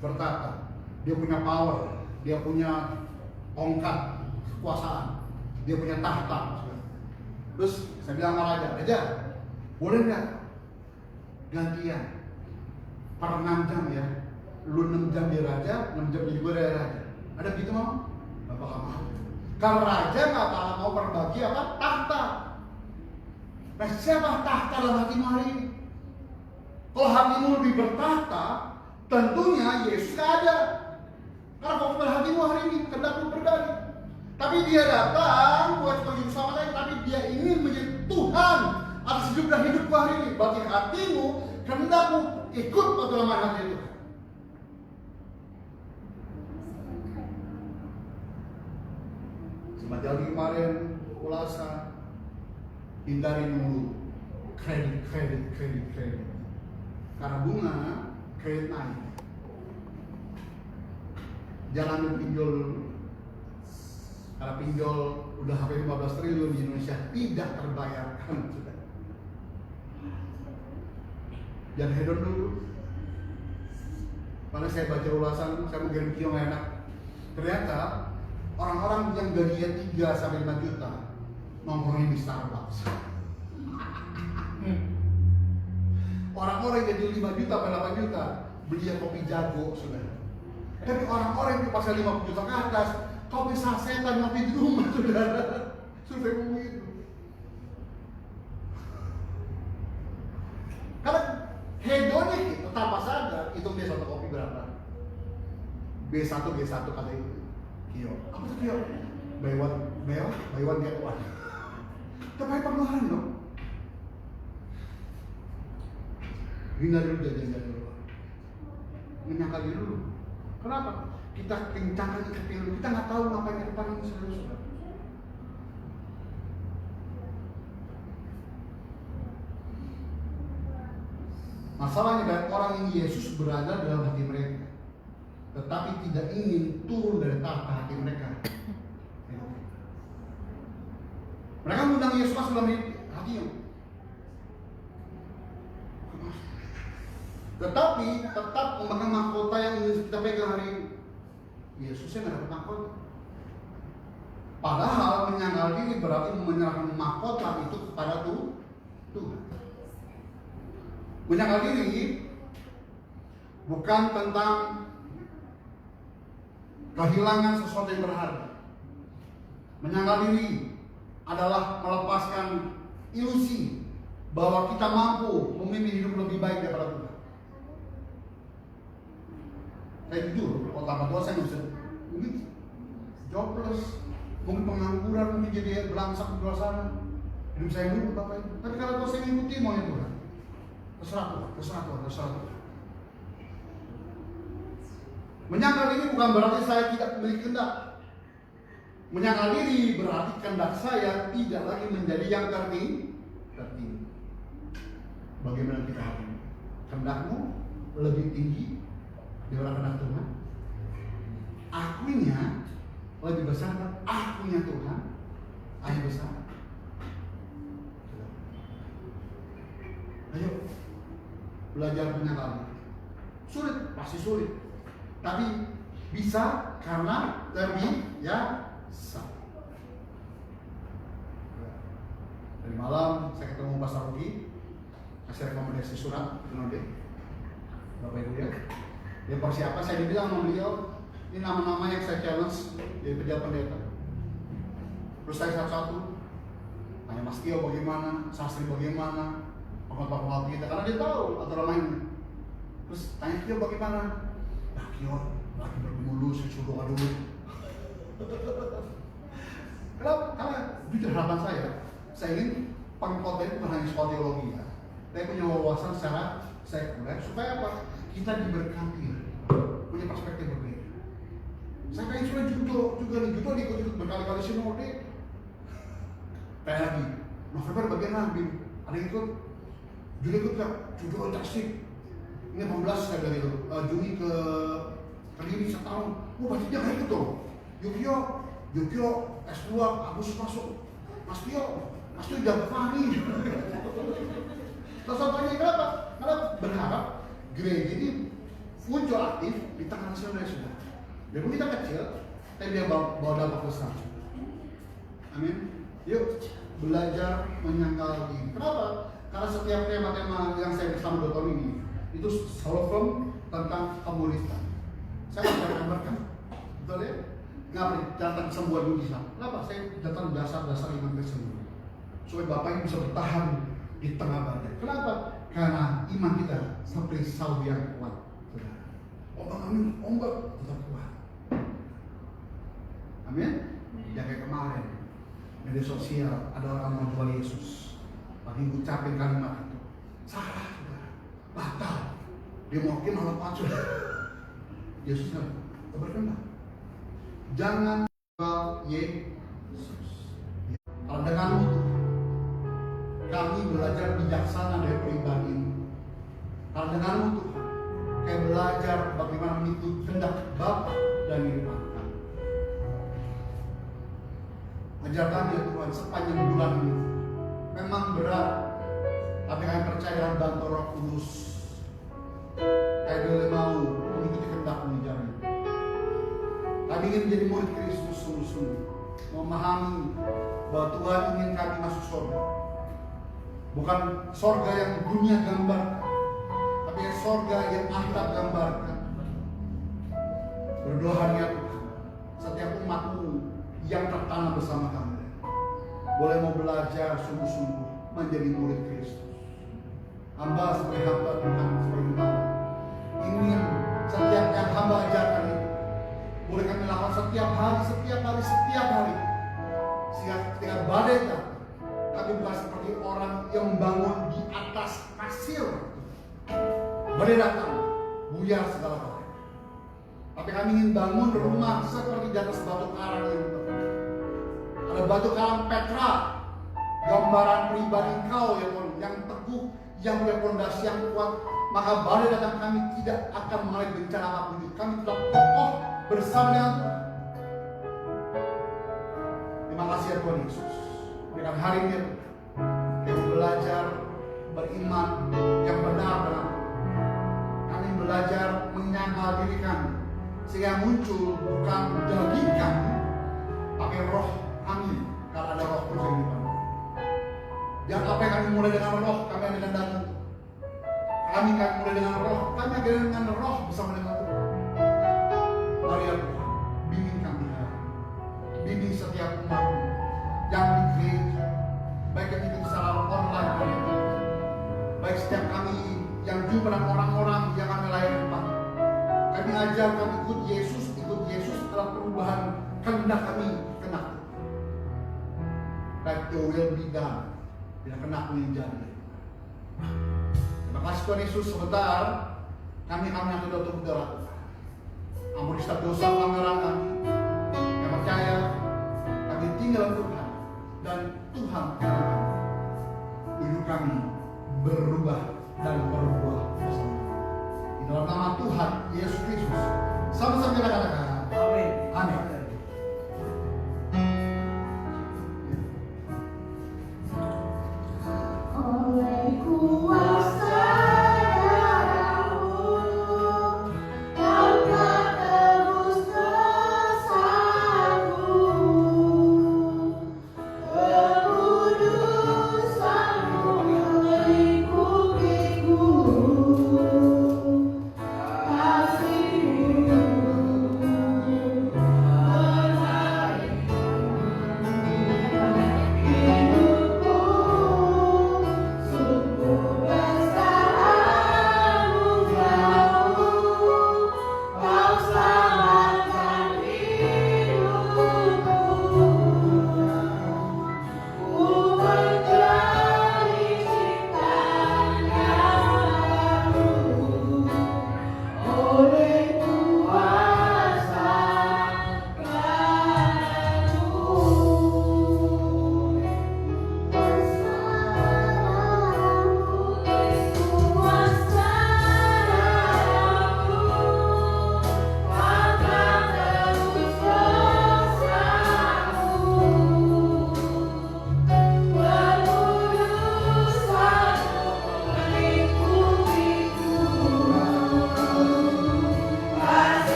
bertata, dia punya power, dia punya tongkat kekuasaan, dia punya tahta. Terus saya bilang sama raja, boleh nggak gantian per 6 jam ya, lu 6 jam dia raja, 6 jam jadi gue raja. Ada gitu mau? Gak bakal mau. Kalau raja nggak bakal mau berbagi apa? Tahta. Nah siapa tahta dalam hatimu hari ini? Kalau hatimu lebih bertahta, tentunya Yesus nggak ada. Karena fokus pada hatimu hari ini, kehendakmu berdari. Tapi dia datang buat sebagai bersama saya, tapi dia ingin menjadi Tuhan atas hidup dan hidupku hari ini. Bagi hatimu, kehendakmu ikut pada dalam hati Tuhan. Semacam kemarin ulasa, hindari dulu kredit. Karena bunga kredit naik. Jangan pinjol. Karena pinjol udah hampir 15 triliun di Indonesia tidak terbayarkan, sudah. Jangan hedon dulu. Karena saya baca ulasan, saya mau kirim video yang enak. Ternyata orang-orang yang gajinya 3 sampai 5 juta nongkrongnya di Starbucks. Orang-orang yang gaji 5 juta sampai 8 juta beli kopi jago, saudara. Tapi orang-orang yang pasal 50 juta ke atas, kopi sasetan ngopi di rumah, saudara. Survei ngomong itu. Karena hedonik itu tanpa sadar, itu dia satu kopi berapa? B1 kata itu. Kio. Apa tuh kio? Buy one get one. Tapi pengeluaran dong. Hindari dulu jajan dulu. Menyangkal diri dulu. Kenapa? Kita kencangkan ikat dulu. Kita nggak tahu ngapain ke depan ini, saudara. Masalahnya banyak orang yang Yesus berada dalam hati mereka, tetapi tidak ingin turun dari tahta hati mereka. Mereka mengundang Yesus masuk dalam hatinya, tetapi tetap memegang mahkota yang kita pegang hari ini. Yesusnya nggak dapat mahkota. Padahal menyangkal diri berarti menyerahkan mahkota itu kepada Tuhan. Menyangkal diri bukan tentang kehilangan sesuatu yang berharga. Menyangkal diri adalah melepaskan ilusi bahwa kita mampu memimpin hidup lebih baik daripada Tuhan. Saya jujur, kalau tanpa Tuhan saya bisa mungkin jobless, mungkin pengangguran, mungkin jadi belangsak di luar sana. Hidup saya dulu Bapak itu. Tapi kalau Tuhan saya mengikuti maunya Tuhan. Terserah Tuhan. Menyangkal diri bukan berarti saya tidak memiliki kehendak. Menyangkal diri berarti kehendak saya tidak lagi menjadi yang tertinggi. Bagaimana kita hari ini? Kehendakmu lebih tinggi daripada kehendak Tuhan. Akunya lebih besar kan? Akunya Tuhan. Ayo besar. Ayo belajar menyangkal. Sulit, pasti sulit. Tapi bisa karena terbiasa. Dari malam saya ketemu Pastor Rugi, kasih rekomendasi surat ke Bapak Ibu ya. Dia persiapan, saya dibilang sama beliau, ini nama-nama yang saya challenge dari pejabat pendeta. Terus saya satu-satu tanya Mas Tio bagaimana, Sastri bagaimana, pengetahuan kita, karena dia tahu aturan mainnya. Terus tanya Tio bagaimana? Nah Tio lagi bergumul saya suruh dulu. Kenapa? Karena jujur harapan saya ingin pengkhotbah itu bukan hanya soal teologi ya, tapi punya wawasan secara sekuler supaya apa? Kita diberkati, punya perspektif berbeda. Saya kayak sudah juga ikut berkali-kali sinode. Kayak lagi, November bagian nabi, ada yang ikut, Juli ikut gak? Jujur tasik. Ini 18 saya dari itu, Juni ke Kediri setahun. Berarti dia gak ikut dong. Yukio, S2, Agustus masuk. Mas Tio jangan Fahri. Terus contohnya kenapa? Karena berharap gereja ini muncul aktif di tengah nasional sudah. Biarpun kita kecil, tapi dia bawa dampak besar. Amin. Yuk belajar menyangkal diri. Kenapa? Karena setiap tema-tema yang saya bersama 2 tahun ini itu selalu firm tentang kemuliaan. Saya akan berkah, betul ya? Ngapa datang kesembuhan mujizat? Kenapa? Saya datang dasar-dasar iman kesembuhan supaya Bapak Ibu bisa bertahan di tengah badai. Kenapa? Karena iman kita seperti salju yang kuat. Ombak tetap kuat. Amin. Yang kayak kemarin media sosial ada orang mau jual Yesus, lagi ngucapin kalimat itu salah, batal, dia mau malah pacul. Yesus nggak berkenan. Jangan jual Yesus. Kalau denganmu kami belajar bijaksana dari pribadi ini. Kalau denganmu Tuhan, kayak belajar bagaimana mengikuti kehendak Bapa dan firman kami. Ajar kami ya Tuhan sepanjang bulan ini. Memang berat, tapi kami percaya dalam bantuan Roh Kudus. Kami boleh mau mengikuti kehendak-Mu di jalan. Kami ingin menjadi murid Kristus sungguh-sungguh, memahami bahwa Tuhan ingin kami masuk surga. Bukan surga yang dunia gambarkan, tapi tapi sorga yang akhirat gambarkan. Berdoa ya Tuhan, setiap umat-Mu yang tertanam bersama kami boleh mau belajar sungguh-sungguh menjadi murid Kristus. Hamba sebagai hamba Tuhan, sebagai hamba ingin setiap yang hamba ajarkan itu boleh kami lakukan setiap hari, sehingga ketika badai datang, kami bukan seperti orang yang membangun di atas pasir. Badai datang, buyar segala hal. Tapi kami ingin bangun rumah seperti di atas batu karang yang teguh. Ada batu karang Petra, gambaran pribadi Engkau ya Tuhan, yang teguh, yang punya fondasi yang kuat. Maka badai datang kami tidak akan mengalami bencana apapun. Kami tetap kokoh bersama dengan Tuhan. Terima kasih ya Tuhan Yesus. Dengan hari ini yang belajar beriman yang benar benar. Kami belajar menyangkal diri kami sehingga muncul bukan daging kami, tapi roh kami. Kalau ada roh Tuhan di dalam. Jangan apa yang kami mulai dengan roh, kami ada dengan daging. Kami mulai dengan roh, kami ada dengan roh bersama dengan Tuhan. Mari ya Tuhan, bimbing kami, bimbing setiap umat yang di gereja, baik yang itu secara online, baik setiap kami yang jumpa dengan orang-orang yang kami layani Pak. Kami ajar kami ikut Yesus adalah perubahan kehendak kami kehendak. Like your will be done, tidak kehendak menjadi. Terima kasih Tuhan Yesus. Sebentar kami yang sudah untuk berdoa. Ampuni setiap dosa pelanggaran kami. Kami percaya kami tinggal Tuhan dan Tuhan kami. Hidup kami berubah dan berbuah bersama. Di dalam nama Tuhan Yesus Kristus. Sama-sama kita katakan. Amin. Amin. Oleh kuasa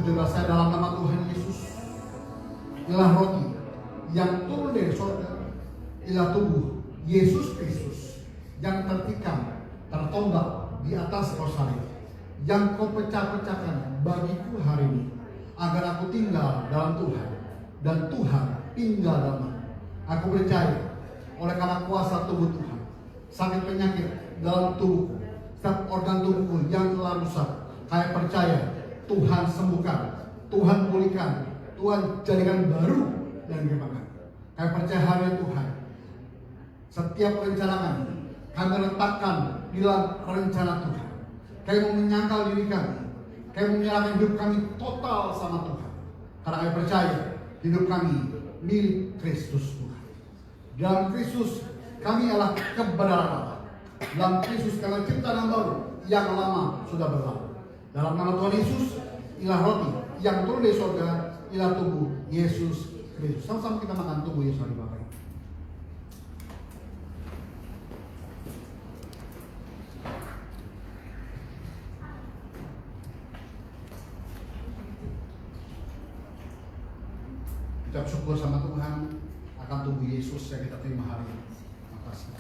juga saya dalam nama Tuhan Yesus. Ialah roti yang turun dari surga, ialah tubuh Yesus Kristus yang tertikam, tertombak di atas kayu salib, yang kau pecah-pecahkan bagiku hari ini. agar aku tinggal dalam Tuhan dan Tuhan tinggal dalam aku. Aku percaya oleh karena kuasa tubuh Tuhan, sakit penyakit dalam tubuhku, setiap organ tubuhku yang telah rusak, saya percaya Tuhan sembuhkan, Tuhan pulihkan, Tuhan jadikan baru dan gembirakan. Saya percaya hari Tuhan, setiap perencanaan kami letakkan di dalam rencana Tuhan. Kami mau menyangkal diri kami, kami menyerahkan hidup kami total sama Tuhan. Karena kami percaya hidup kami milik Kristus Tuhan. Dalam Kristus kami adalah kebenaran Allah. Dalam Kristus kami ciptaan yang baru, yang lama sudah berlalu. Dalam nama Tuhan Yesus, ialah roti yang turun dari surga, ialah tubuh Yesus Kristus. Sama-sama kita makan tubuh Yesus hari Bapak. Ucap syukur sama Tuhan akan tubuh Yesus yang kita terima hari ini. Terima kasih.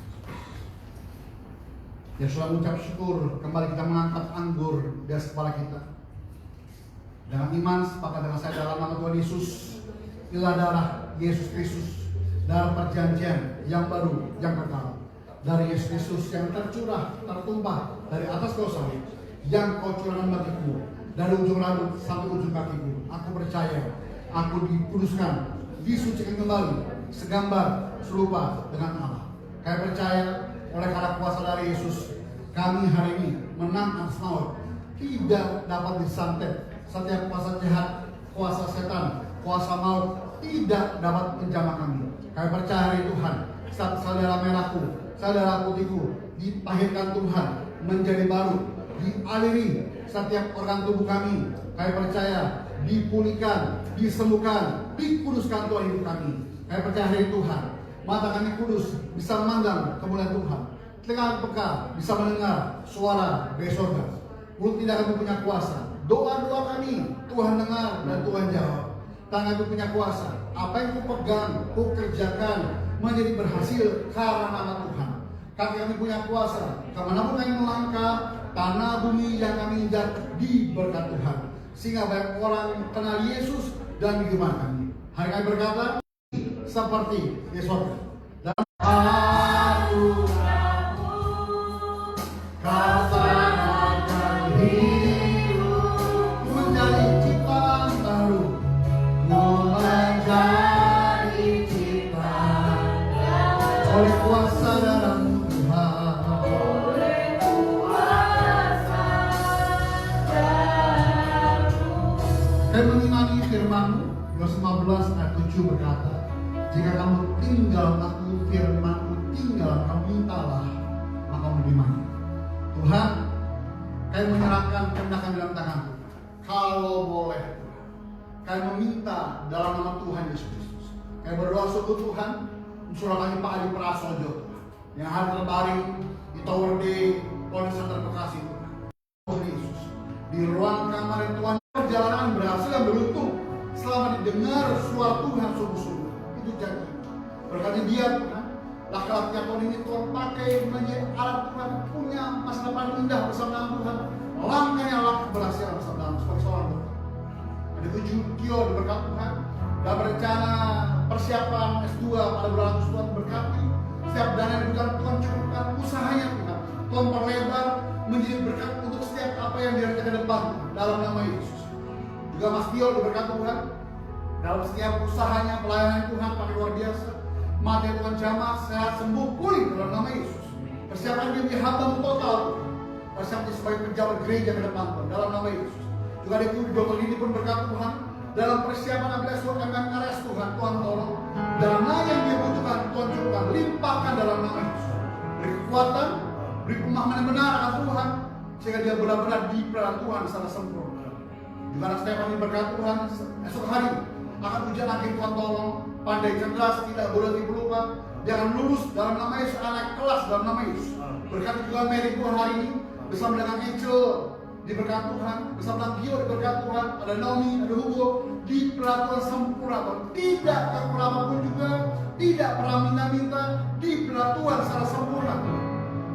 Ya sudah mengucap syukur, kembali kita mengangkat anggur di atas kepala kita. Dengan iman sepakat dengan saya dalam nama Tuhan Yesus, inilah darah Yesus Kristus, darah perjanjian yang baru, yang kekal. Dari Yesus Kristus yang tercurah, tertumpah dari atas kayu salib, yang kau curahkan bagiku, dari ujung rambut sampai ujung kakiku. Aku percaya aku dikuduskan, disucikan kembali, segambar, serupa dengan Allah. Kami percaya oleh karena kuasa dari Yesus, kami hari ini menang atas maut, tidak dapat disantet. Setiap kuasa jahat, kuasa setan, kuasa maut tidak dapat menjamah kami. Kami percaya hari Tuhan, saat saudara merahku, saudara putihku ditahirkan Tuhan menjadi baru, dialiri setiap organ tubuh kami. Kami percaya dipulihkan, disembuhkan, dikuduskan Tuhan hidup kami. Kami percaya hari Tuhan, mata kami kudus bisa memandang kemuliaan Tuhan, telinga peka bisa mendengar suara dari surga. Mulut tidak kami punya kuasa, doa-doa kami Tuhan dengar dan Tuhan jawab. Tangan kami punya kuasa, apa yang ku pegang, ku kerjakan menjadi berhasil karena nama Tuhan. Kaki kami punya kuasa, kemanapun kami melangkah, tanah bumi yang kami injak diberkat Tuhan, sehingga banyak orang kenal Yesus dan digemar kami. Hari kami berkata seperti Yesus. Dan aku katakan hidup menjadi ciptaan baru, menjadi ciptaan oleh kuasa dalam Tuhan. Kami mengimani firman-Mu, Yohanes 15 ayat 7 berkata, jika kamu tinggal aku, firman-Mu tinggal, kamu mintalah, maka menerimanya. Tuhan, kami menyerahkan kehendak dalam tangan-Mu. Kalau boleh, kami meminta dalam nama Tuhan Yesus Kristus. Kami berdoa sungguh Tuhan, surah kami Pak Adi Prasojo, yang hari terbaring di Tower D, Polres Center Bekasi Tuhan. Tuhan Yesus, di ruang kamar Tuhan, perjalanan berhasil dan beruntung selama didengar suara Tuhan sungguh-sungguh. Itu janji. Berkati dia Tuhan, laki-laki yang Tuhan ini Tuhan pakai menjadi alat Tuhan punya masa depan indah bersama Tuhan. Langkahnya langkah berhasil bersama sebagai seorang Tuhan. Ada 7 kio diberkat Tuhan. Dan berencana persiapan S2 pada bulan Agustus Tuhan berkati. Setiap dana yang diberikan Tuhan cukupkan usahanya Tuhan. Tuhan perlebar menjadi berkat untuk setiap apa yang direncanakan ke depan dalam nama Yesus. Juga Mas Tio diberkat Tuhan dalam setiap usahanya, pelayanan Tuhan pakai luar biasa. Mati Tuhan jamah, sehat, sembuh, pulih dalam nama Yesus. Persiapan dia menjadi hamba total. Persiapan dia sebagai pejabat gereja ke depan Tuhan dalam nama Yesus. Juga ada Dr. Didi pun berkat Tuhan dalam persiapan ambil S1 MMRS Tuhan, Tuhan tolong. Dana yang dia butuhkan Tuhan cukupkan, limpahkan dalam nama Yesus. Beri kekuatan, beri pemahaman yang benar akan Tuhan, sehingga dia benar-benar diperan Tuhan secara sempurna. Juga anak Stefan berkat Tuhan, esok hari akan ujian akhir Tuhan tolong, pandai cerdas, tidak boleh dipelupa, jangan lulus dalam nama Yesus, anak kelas dalam nama Yesus. Berkat juga Mary Tuhan hari ini bersama dengan Angel diberkat Tuhan, bersama dengan Gio diberkat Tuhan, ada Naomi, ada Hugo, di peraturan sempurna Tuhan, tidak kekurangan apapun juga, tidak pernah minta-minta, di peraturan secara sempurna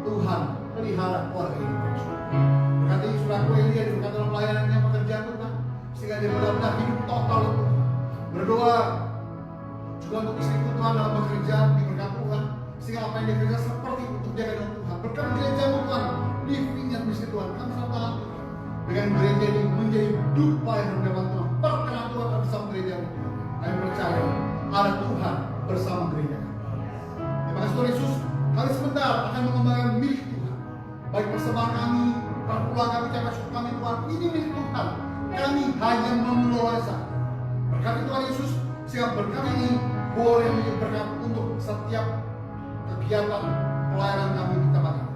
Tuhan pelihara keluarga ini. Berkati saudaraku Elia diberkat dalam pelayanannya, pekerjaan Tuhan, sehingga sehingga dia benar-benar hidup total untuk Tuhan. Berdoa juga untuk istriku Tuhan dalam bekerja diberkati Tuhan, sehingga apa yang dia kerja seperti untuk jaga dengan Tuhan. Berkat gereja Tuhan, livingnya misi Tuhan, kami sertakan dengan gereja ini menjadi dupa yang berdepan Tuhan. Perkenan Tuhan bersama gereja Tuhan. Kami percaya ada Tuhan bersama gereja. Terima kasih Tuhan Yesus. Kami sebentar akan mengembangkan milik Tuhan. Baik persembahan kami, perpuluhan kami, cakap syukur kami Tuhan, ini milik Tuhan. Kami hanya mengelola saja. Berkati Tuhan Yesus, sehingga berkat ini boleh menjadi berkat untuk setiap kegiatan pelayanan kami di tempat ini.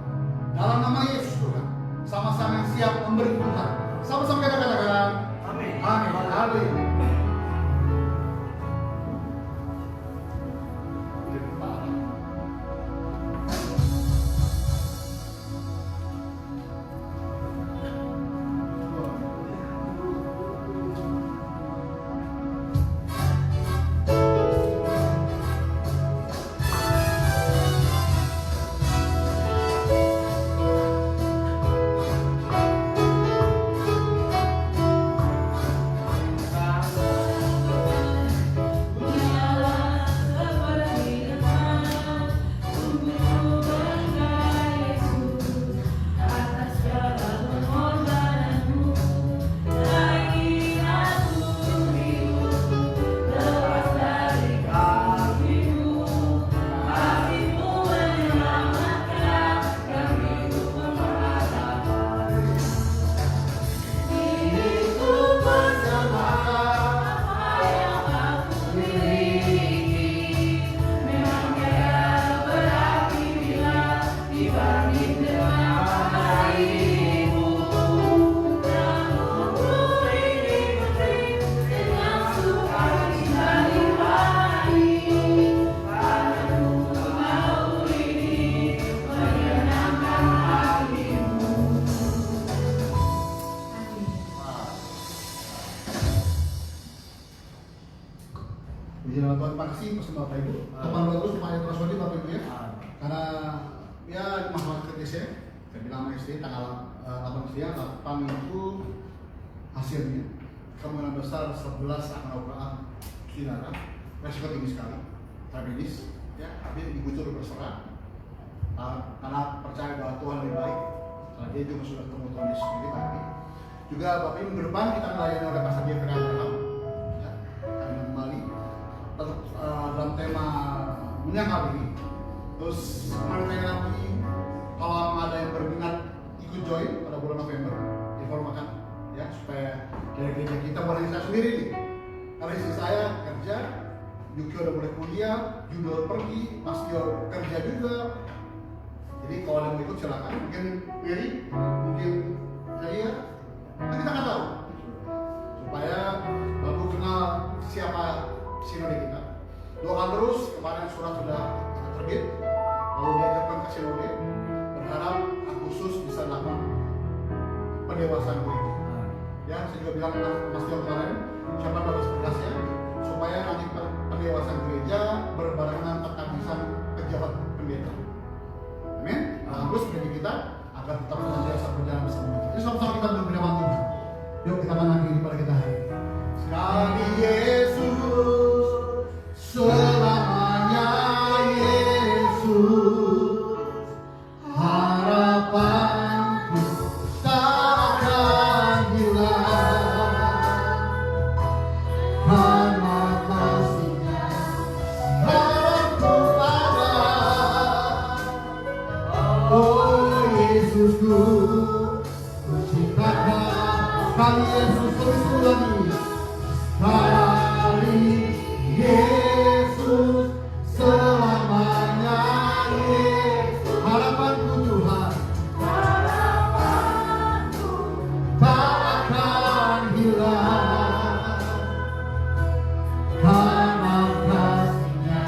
Dalam nama Yesus Tuhan, sama-sama yang siap memberi Tuhan. Sama-sama kita katakan, amin. Amin. Haleluya. Terima kasih Bapak Ibu. Teman terus supaya terus Bapak Ibu ya. Karena ya masalah kritis ya. Saya bilang sama istri tanggal 8 siang 8 itu hasilnya kemungkinan besar 11 akan operasi saudara. Resiko tinggi sekali, tragedis ya. Tapi Ibu itu berserah karena percaya bahwa Tuhan lebih baik. Karena dia juga sudah ketemu Tuhan Yesus sendiri tadi. Juga Bapak Ibu minggu depan kita melayani oleh Pastor Jeffrey Abraham. Ya, kami kembali dalam tema menyangkal ini. Terus kemarin lagi kalau ada yang berminat ikut join pada bulan November, informasikan ya supaya dari gereja kita boleh saya sendiri nih. Karena istri saya kerja, Yuki udah mulai kuliah, Judo pergi, Mas Tio kerja juga. Jadi kalau ada yang mau ikut silakan. Mungkin Willy, mungkin saya, kita nggak tahu. Supaya Bapak kenal siapa sinode kita. Doakan terus, kemarin surat sudah terbit, lalu diajarkan ke sinode. Berharap Agustus bisa dapat pendewasaan gereja. Ya, saya juga bilang Mas Tio kemarin, siapa batas tugasnya supaya nanti pendewasaan gereja berbarengan penghabisan pejabat pendeta. Amin. Terus gereja kita agar tetap senantiasa berjalan bersama. Ini sama-sama kita berfirman Tuhan. Yuk kita akan akhiri pada kita hari. Sekali Yesus, selamanya Yesus, harapanku tak akan hilang karena kasih-Nya harapku ada. Oh Yesusku, ku cintakan sekali Yesus terus ulangi. Sekali Yesus, selamanya Yesus, harapanku Tuhan, harapanku tak akan hilang karena kasih-Nya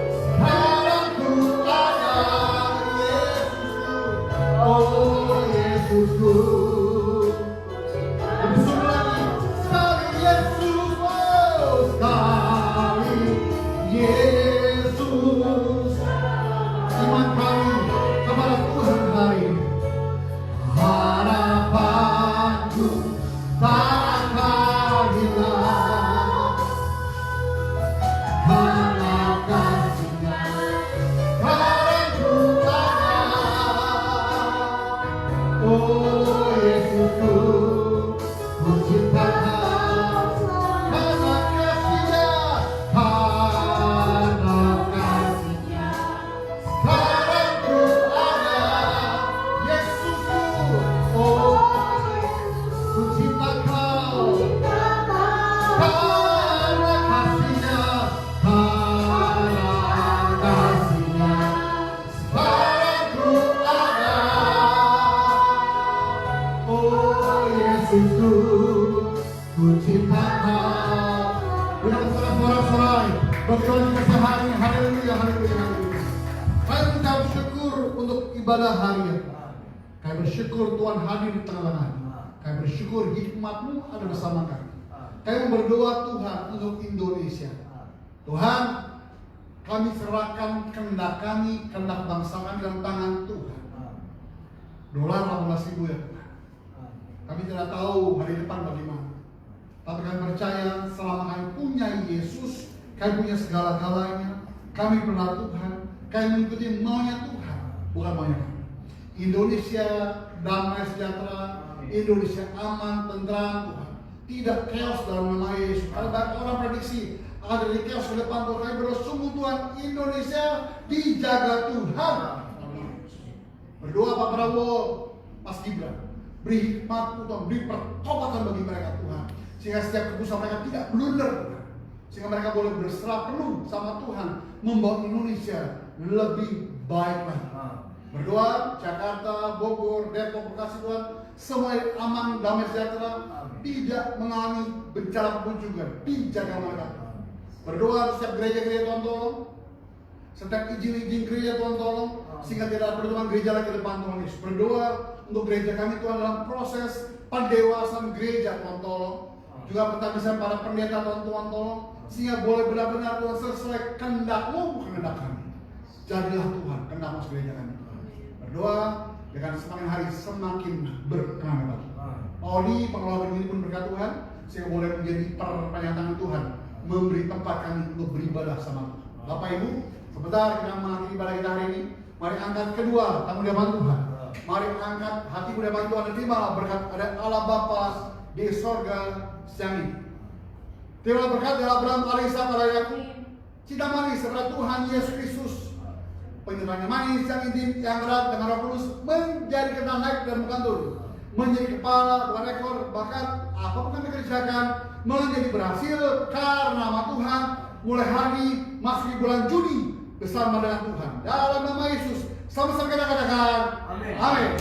sekarangku ada. Yesusku, oh Yesusku, lebih sungguh lagi. Sekali Yesus, oh sekali Yesus, iman kami kepada Tuhan hari ini. Harapanku tak akan Tuhan. Dengan sorak-sorai, berdoa kasih hari, haleluya, haleluya, haleluya. Kami mengucap syukur untuk ibadah harian. Kami bersyukur Tuhan hadir di tengah-tengah kami. Kami bersyukur hikmat-Mu ada bersama kami. Kami berdoa Tuhan untuk Indonesia. Tuhan, kami serahkan kehendak kami, kehendak bangsa kami dalam tangan Tuhan. Dolar 18.000 ya Tuhan. Kami tidak tahu hari depan bagaimana. Tapi kami percaya selama kami punya Yesus, kami punya segala-galanya. Kami benar Tuhan, kami mengikuti maunya Tuhan, bukan maunya kami. Indonesia damai sejahtera, Indonesia aman, tentram Tuhan. Tidak chaos dalam nama Yesus. Kalau banyak orang prediksi akan ada chaos ke depan, Tuhan kami berdoa sungguh Tuhan Indonesia dijaga Tuhan. Berdoa Pak Prabowo, Mas Gibran, beri hikmat Tuhan, beri pertobatan bagi mereka Tuhan, sehingga setiap keputusan mereka tidak blunder, sehingga mereka boleh berserah penuh sama Tuhan, membawa Indonesia lebih baik lagi. Berdoa Jakarta, Bogor, Depok, Bekasi Tuhan, semua aman, damai sejahtera, tidak mengalami bencana apapun juga, dijaga mereka. Berdoa setiap gereja-gereja Tuhan tolong, setiap izin-izin gereja Tuhan tolong, sehingga tidak ada pertemuan gereja lagi ke depan Tuhan Yesus. Berdoa untuk gereja kami Tuhan dalam proses pendewasaan gereja Tuhan tolong, juga penghabisan para pendeta Tuhan tolong, sehingga boleh benar-benar Tuhan sesuai kehendak-Mu bukan kehendak kami. Jadilah Tuhan kehendak masuk gereja kami. Berdoa dengan semakin hari semakin berkenan. Oli pengelola ini pun berkat Tuhan, sehingga boleh menjadi perpanjangan tangan Tuhan, memberi tempat kami untuk beribadah sama Tuhan. Bapak Ibu, sebentar kita mengakhiri ibadah kita hari ini. Mari angkat kedua tamu di hadapan Tuhan. Mari angkat hatimu di hadapan Tuhan dan terimalah berkat ada Allah Bapa di sorga siang ini. Terimalah berkat dari Abraham, Allah Ishak, Allah Yakub. Cinta manis serta Tuhan Yesus Kristus. Penyertaannya manis yang intim, yang erat dengan Roh Kudus menjadi kita naik dan bukan turun. Menjadi kepala, bukan ekor, bahkan apapun kami kerjakan menjadi berhasil karena nama Tuhan. Mulai hari masuk di bulan Juni bersama dengan Tuhan. Dalam nama Yesus, sama-sama kita katakan, Amin. Amin.